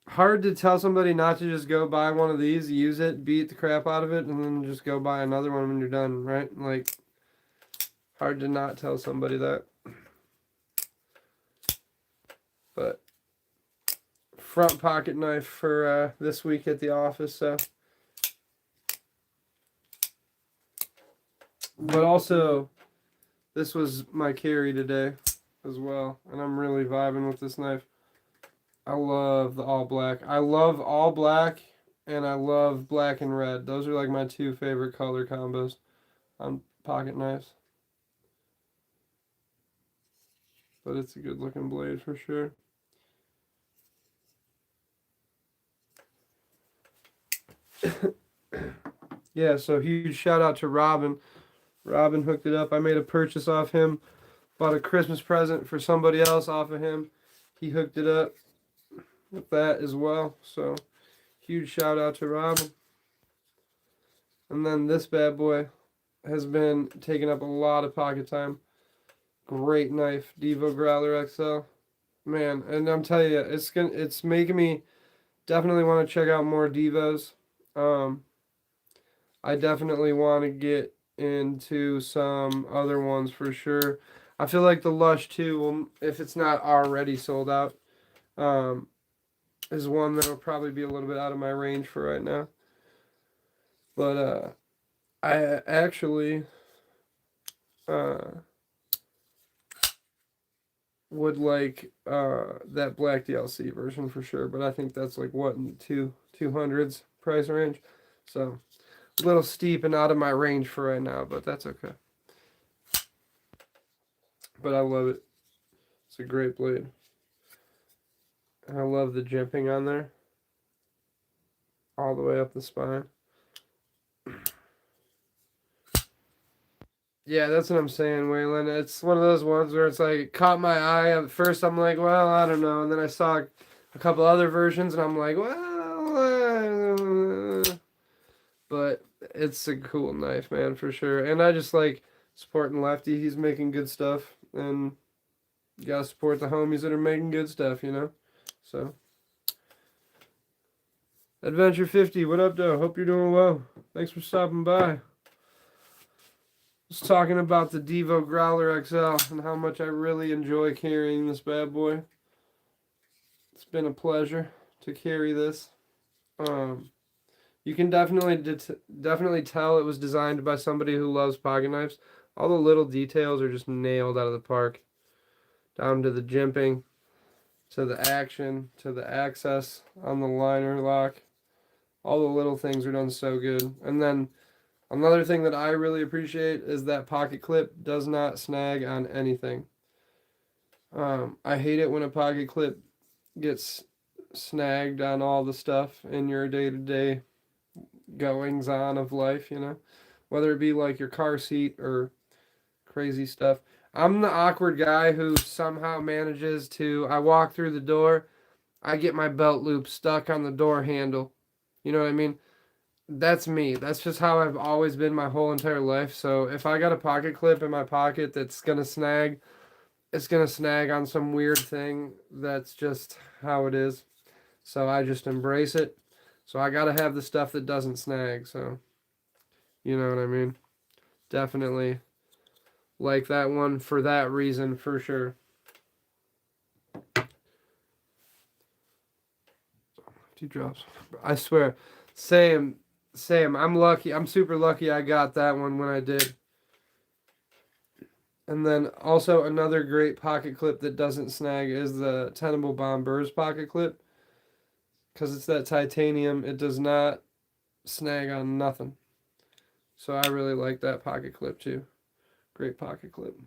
hard to tell somebody not to just go buy one of these, use it, beat the crap out of it, and then just go buy another one when you're done, right? Like, hard to not tell somebody that. But front pocket knife for this week at the office, so. But also, this was my carry today as well, and I'm really vibing with this knife. I love the all black. I love all black, and I love black and red. Those are like my two favorite color combos on pocket knives. But it's a good looking blade for sure. Yeah, so huge shout out to Robin. Robin hooked it up. I made a purchase off him. Bought a Christmas present for somebody else off of him. He hooked it up with that as well. So huge shout out to Robin. And then this bad boy has been taking up a lot of pocket time. Great knife, Devo Growler XL. Man, and I'm telling you, it's making me definitely want to check out more Devos. I definitely want to get into some other ones for sure. I feel like the Lush 2 will, if it's not already sold out, is one that'll probably be a little bit out of my range for right now. But I actually would like that black DLC version for sure, but I think that's like what, in the 200s price range. So a little steep and out of my range for right now, but that's okay. But I love it. It's a great blade. And I love the jimping on there. All the way up the spine. Yeah, that's what I'm saying, Waylon. It's one of those ones where it's like, it caught my eye. At first, I'm like, well, I don't know. And then I saw a couple other versions, and I'm like, well, but it's a cool knife, man, for sure. And I just like supporting Lefty. He's making good stuff. And you gotta support the homies that are making good stuff, you know? So. Adventure 50, what up, though? Hope you're doing well. Thanks for stopping by. Just talking about the Devo Growler XL and how much I really enjoy carrying this bad boy. It's been a pleasure to carry this. You can definitely tell it was designed by somebody who loves pocket knives. All the little details are just nailed out of the park. Down to the jimping, to the action, to the access on the liner lock. All the little things are done so good. And then another thing that I really appreciate is that pocket clip does not snag on anything. I hate it when a pocket clip gets snagged on all the stuff in your day-to-day goings on of life, you know? Whether it be like your car seat or crazy stuff. I'm the awkward guy who somehow manages to, I walk through the door, I get my belt loop stuck on the door handle. You know what I mean? That's me. That's just how I've always been my whole entire life. So if I got a pocket clip in my pocket that's going to snag, it's going to snag on some weird thing. That's just how it is. So I just embrace it. So I got to have the stuff that doesn't snag. So, you know what I mean? Definitely like that one for that reason for sure. Two drops. I swear. Same. I'm lucky. I'm super lucky I got that one when I did. And then also another great pocket clip that doesn't snag is the Tenable Bombers pocket clip. Because it's that titanium, it does not snag on nothing. So I really like that pocket clip too. Great pocket clip.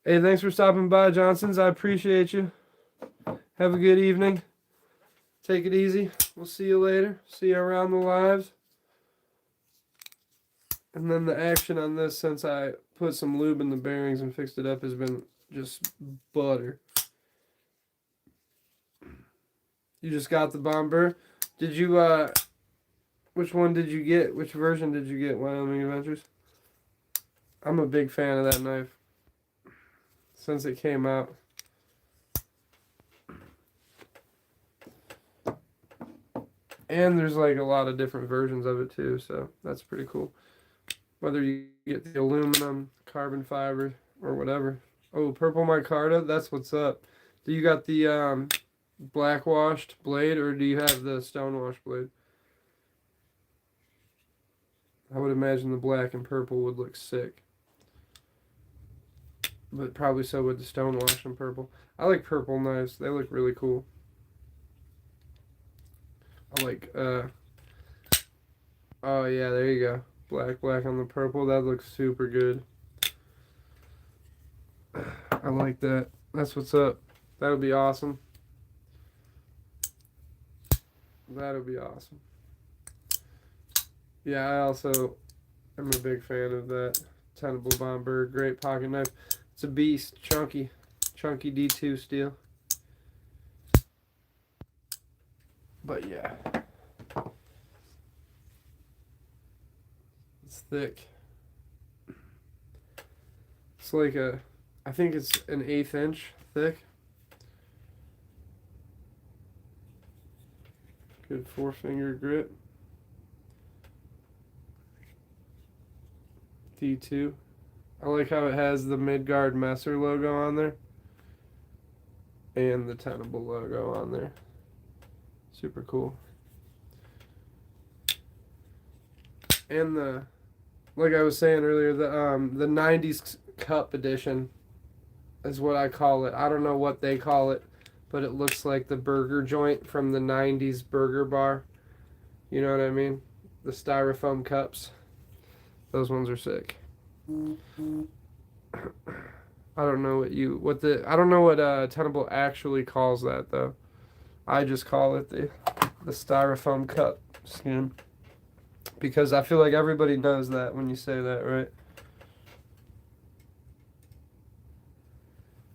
Hey, thanks for stopping by, Johnsons. I appreciate you. Have a good evening. Take it easy. We'll see you later. See you around the lives. And then the action on this, since I put some lube in the bearings and fixed it up, has been just butter. You just got the bomber. Did you, which one did you get? Which version did you get, Wyoming Adventures? I'm a big fan of that knife since it came out. And there's like a lot of different versions of it too, so that's pretty cool. Whether you get the aluminum, carbon fiber, or whatever. Oh, purple micarta, that's what's up. Do you got the black washed blade, or do you have the stone wash blade? I would imagine the black and purple would look sick. But probably so would the stone wash and purple. I like purple knives. They look really cool. I like, oh yeah, there you go. Black on the purple. That looks super good. I like that. That's what's up. That would be awesome. That would be awesome. Yeah, I also am a big fan of that Tenable Bomber. Great pocket knife. It's a beast. Chunky D2 steel. But yeah. It's thick. It's like I think it's an 1/8 inch thick. Good 4-finger grip. D2. I like how it has the Midgard Messer logo on there. And the Tenable logo on there. Super cool. And like I was saying earlier, the 90s Cup edition is what I call it. I don't know what they call it, but it looks like the burger joint from the 90s burger bar. You know what I mean? The styrofoam cups. Those ones are sick. I don't know I don't know what Tenable actually calls that though. I just call it the styrofoam cup skin. Because I feel like everybody knows that when you say that, right?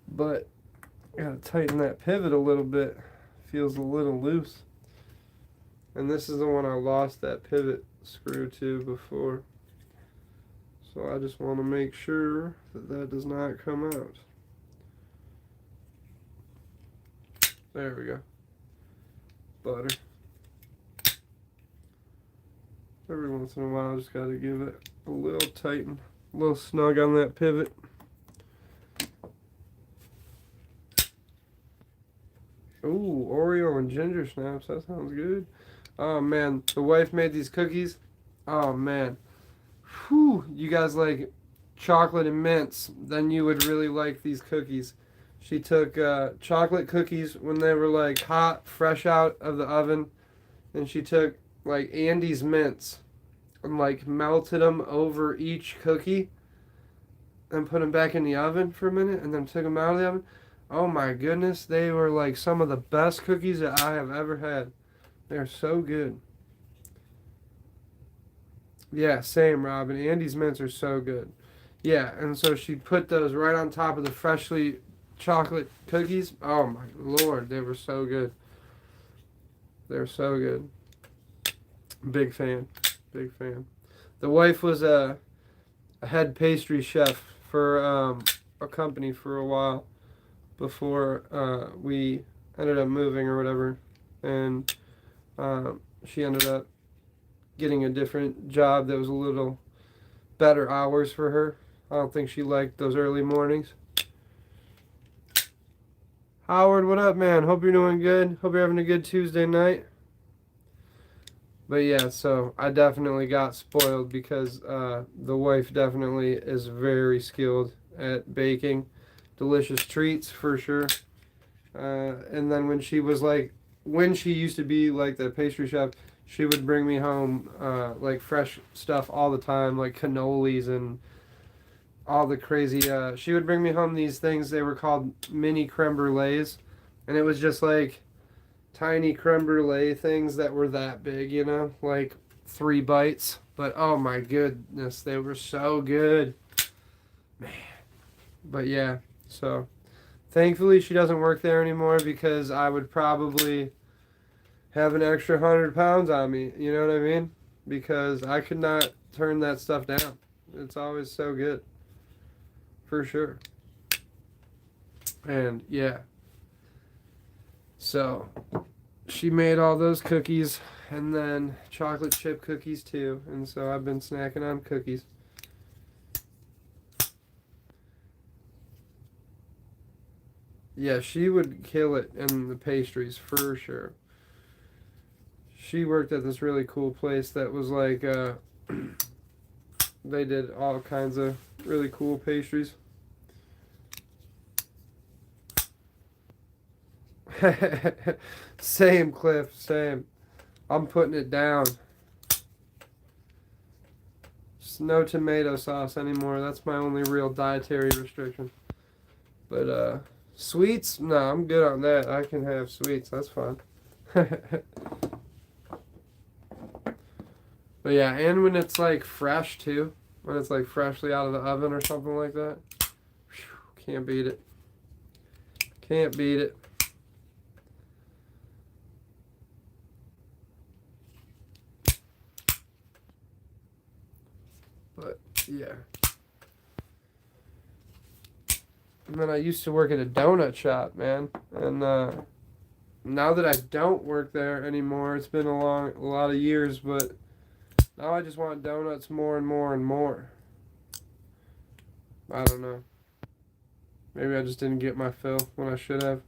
But gotta tighten that pivot a little bit. Feels a little loose. And this is the one I lost that pivot screw to before. So I just want to make sure that does not come out. There we go. Butter. Every once in a while I just gotta give it a little tighten, a little snug on that pivot. Ooh, Oreo and ginger snaps. That sounds good. Oh, man. The wife made these cookies. Oh, man. Whew. You guys like chocolate and mints. Then you would really like these cookies. She took chocolate cookies when they were like hot, fresh out of the oven. And she took like Andes mints and like melted them over each cookie. And put them back in the oven for a minute. And then took them out of the oven. Oh my goodness, they were like some of the best cookies that I have ever had. They're so good. Yeah, same, Robin. Andy's mints are so good. Yeah, and so she put those right on top of the freshly chocolate cookies. Oh my Lord, they were so good. They're so good. Big fan. Big fan. The wife was a head pastry chef for a company for a while. Before we ended up moving or whatever, and she ended up getting a different job that was a little better hours for her. I don't think she liked those early mornings. Howard, what up, man? Hope you're doing good. Hope you're having a good Tuesday night. But yeah, so I definitely got spoiled because the wife definitely is very skilled at baking. Delicious treats for sure. And then when she used to be like the pastry chef, she would bring me home like fresh stuff all the time, like cannolis and all the crazy. She would bring me home these things. They were called mini creme brulees, and it was just like tiny creme brulee things that were that big, you know, like 3 bites. But oh my goodness, they were so good, man. But yeah, so thankfully she doesn't work there anymore because I would probably have an extra 100 pounds on me. You know what I mean? Because I could not turn that stuff down. It's always so good, for sure. And yeah, so she made all those cookies and then chocolate chip cookies too. And so I've been snacking on cookies. Yeah, she would kill it in the pastries for sure. She worked at this really cool place that was like, they did all kinds of really cool pastries. Same, Cliff, same. I'm putting it down. Just no tomato sauce anymore. That's my only real dietary restriction. But sweets, no, I'm good on that. I can have sweets. That's fine. But yeah, and when it's like fresh too, when it's like freshly out of the oven or something like that, can't beat it. Can't beat it. But yeah. And then I used to work at a donut shop, man. And now that I don't work there anymore, it's been a lot of years, but now I just want donuts more and more and more. I don't know. Maybe I just didn't get my fill when I should have.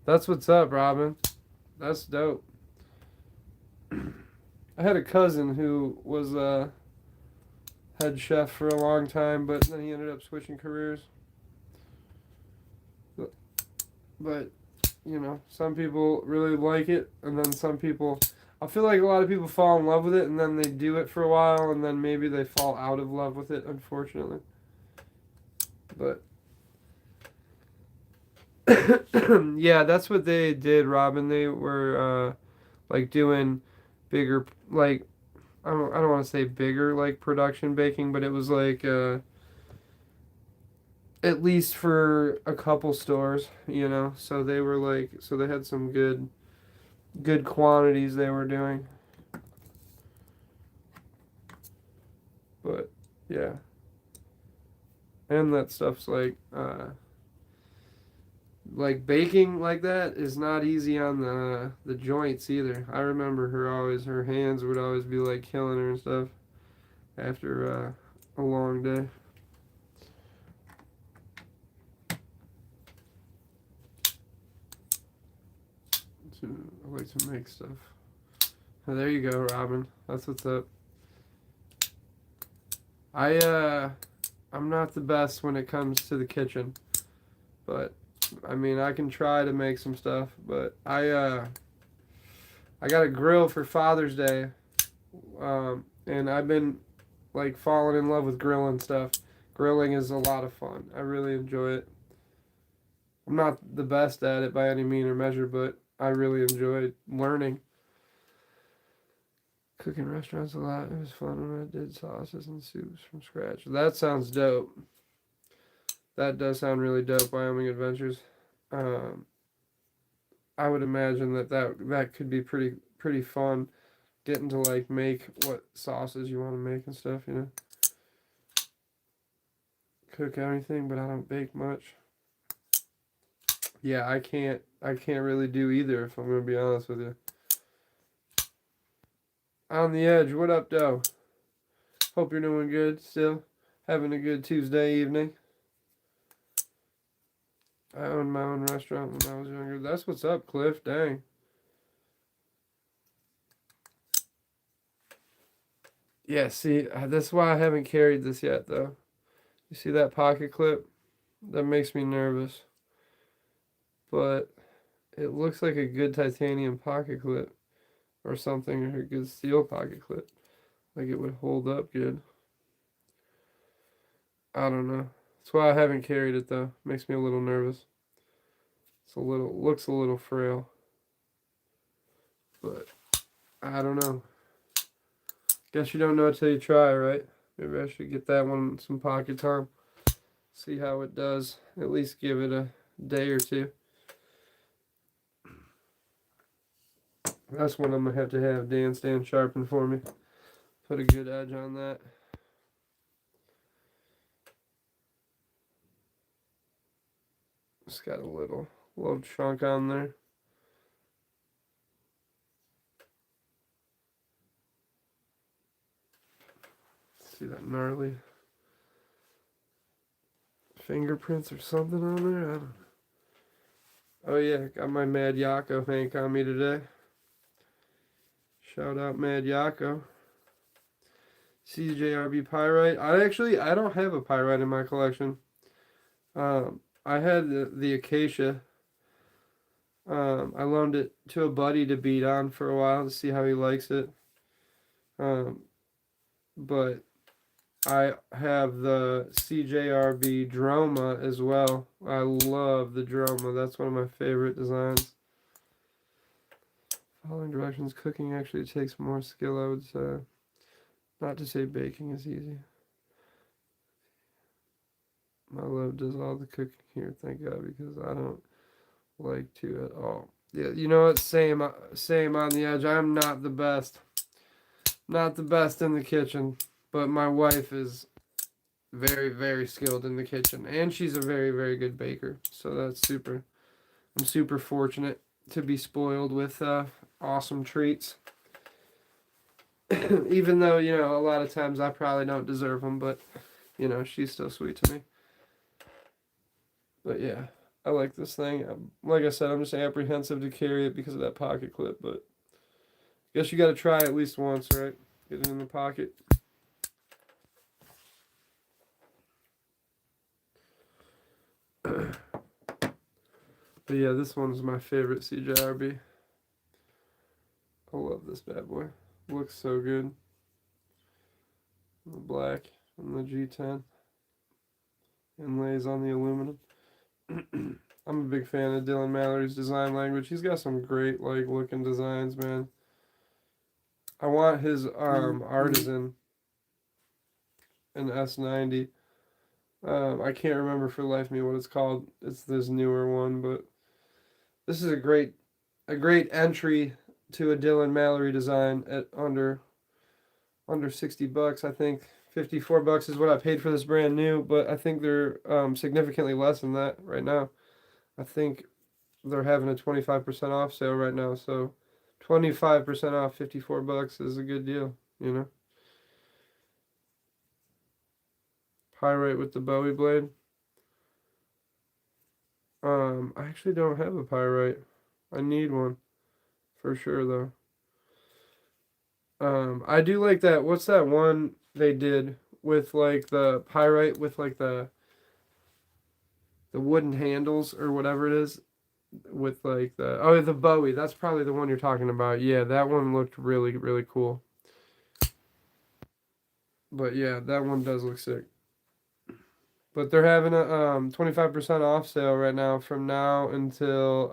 That's what's up, Robin. That's dope. I had a cousin who was head chef for a long time, but then he ended up switching careers. But you know, some people really like it, and then some people, I feel like a lot of people fall in love with it, and then they do it for a while, and then maybe they fall out of love with it, unfortunately. But yeah, that's what they did, Robin. They were like doing bigger, like I don't want to say bigger like production baking, but it was like at least for a couple stores, you know. So they were like, so they had some good quantities they were doing. But yeah, and that stuff's like baking like that is not easy on the joints either. I remember her hands would always be like killing her and stuff after a long day. I like to make stuff. Oh, there you go, Robin. That's what's up. I'm not the best when it comes to the kitchen, but I mean I can try to make some stuff. But I got a grill for Father's Day, and I've been like falling in love with grilling stuff. Grilling is a lot of fun. I really enjoy it. I'm not the best at it by any mean or measure, but I really enjoy learning. Cooking restaurants a lot. It was fun when I did sauces and soups from scratch. That sounds dope. That does sound really dope, Wyoming Adventures. Um, I would imagine that could be pretty fun, getting to like make what sauces you want to make and stuff, you know. Cook anything, but I don't bake much. Yeah, I can't really do either if I'm gonna be honest with you. On the Edge, what up, though? Hope you're doing good still. Having a good Tuesday evening. I owned my own restaurant when I was younger. That's what's up, Cliff. Dang. Yeah, see, that's why I haven't carried this yet, though. You see that pocket clip? That makes me nervous. But it looks like a good titanium pocket clip or something, or a good steel pocket clip. Like it would hold up good. I don't know. That's why I haven't carried it, though. Makes me a little nervous. Looks a little frail. But I don't know. Guess you don't know until you try, right? Maybe I should get that one some pocket time. See how it does. At least give it a day or two. That's what I'm going to have Dan stand sharpen for me. Put a good edge on that. It's got a little chunk on there. See that gnarly fingerprints or something on there? I don't know. Oh yeah, got my Mad Yako Hank on me today. Shout out Mad Yako. CJRB Pyrite. I don't have a Pyrite in my collection. I had the Acacia. I loaned it to a buddy to beat on for a while to see how he likes it. But I have the CJRB Droma as well. I love the Droma. That's one of my favorite designs. Following directions, cooking actually takes more skill, I would say. Not to say baking is easy. My love does all the cooking here, thank God, because I don't like to at all. Yeah, you know what? Same on the edge. I'm not the best. Not the best in the kitchen, but my wife is very, very skilled in the kitchen, and she's a very, very good baker. So that's super. I'm super fortunate to be spoiled with awesome treats. Even though, you know, a lot of times I probably don't deserve them, but, you know, she's still sweet to me. But yeah, I like this thing. Like I said, I'm just apprehensive to carry it because of that pocket clip, but I guess you got to try at least once, right? Get it in the pocket. But yeah, this one's my favorite CJRB. I love this bad boy. Looks so good. The black and the G10 inlays on the aluminum. I'm a big fan of Dylan Mallory's design language. He's got some great looking designs, man. I want his Artisan in S90. I can't remember for the life of me what it's called. It's this newer one, but this is a great entry to a Dylan Mallory design at under $60. I think $54 is what I paid for this brand new, but I think they're significantly less than that right now. I think they're having a 25% off sale right now, so 25% off $54 is a good deal, you know. Pyrite with the Bowie blade. I actually don't have a pyrite. I need one for sure though. I do like that. What's that one they did with the pyrite with the wooden handles or whatever it is with the Bowie. That's probably the one you're talking about. Yeah, that one looked really, really cool. But yeah, that one does look sick. But they're having a 25% off sale right now from now until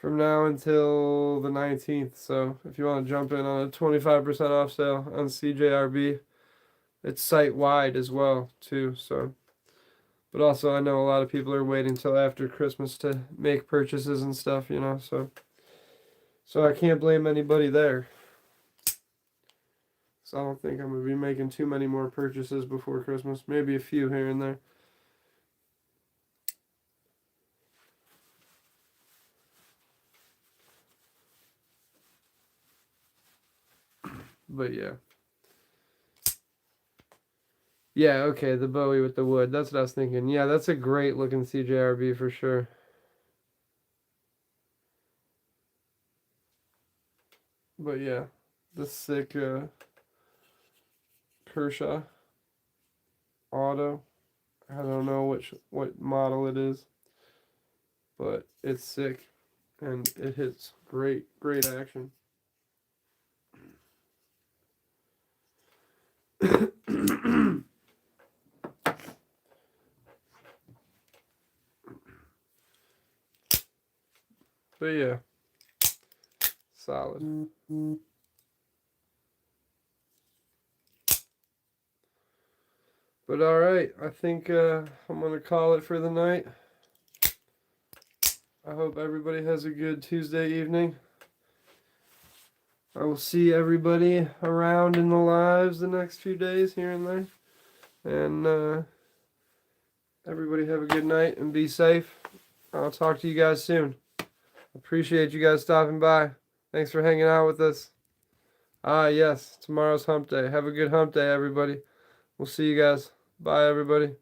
the 19th. So if you want to jump in on a 25% off sale on CJRB, it's site wide as well too. So, but also I know a lot of people are waiting till after Christmas to make purchases and stuff, you know. So I can't blame anybody there. So I don't think I'm gonna be making too many more purchases before Christmas. Maybe a few here and there. But yeah. Yeah, okay, the Bowie with the wood. That's what I was thinking. Yeah, that's a great looking CJRB for sure. But yeah, the sick Kershaw Auto. I don't know what model it is, but it's sick and it hits great action. But yeah, solid. But all right, I think I'm gonna call it for the night. I hope everybody has a good Tuesday evening. I will see everybody around in the lives the next few days here and there. And everybody have a good night and be safe. I'll talk to you guys soon. Appreciate you guys stopping by. Thanks for hanging out with us. Ah, yes, tomorrow's hump day. Have a good hump day, everybody. We'll see you guys. Bye, everybody.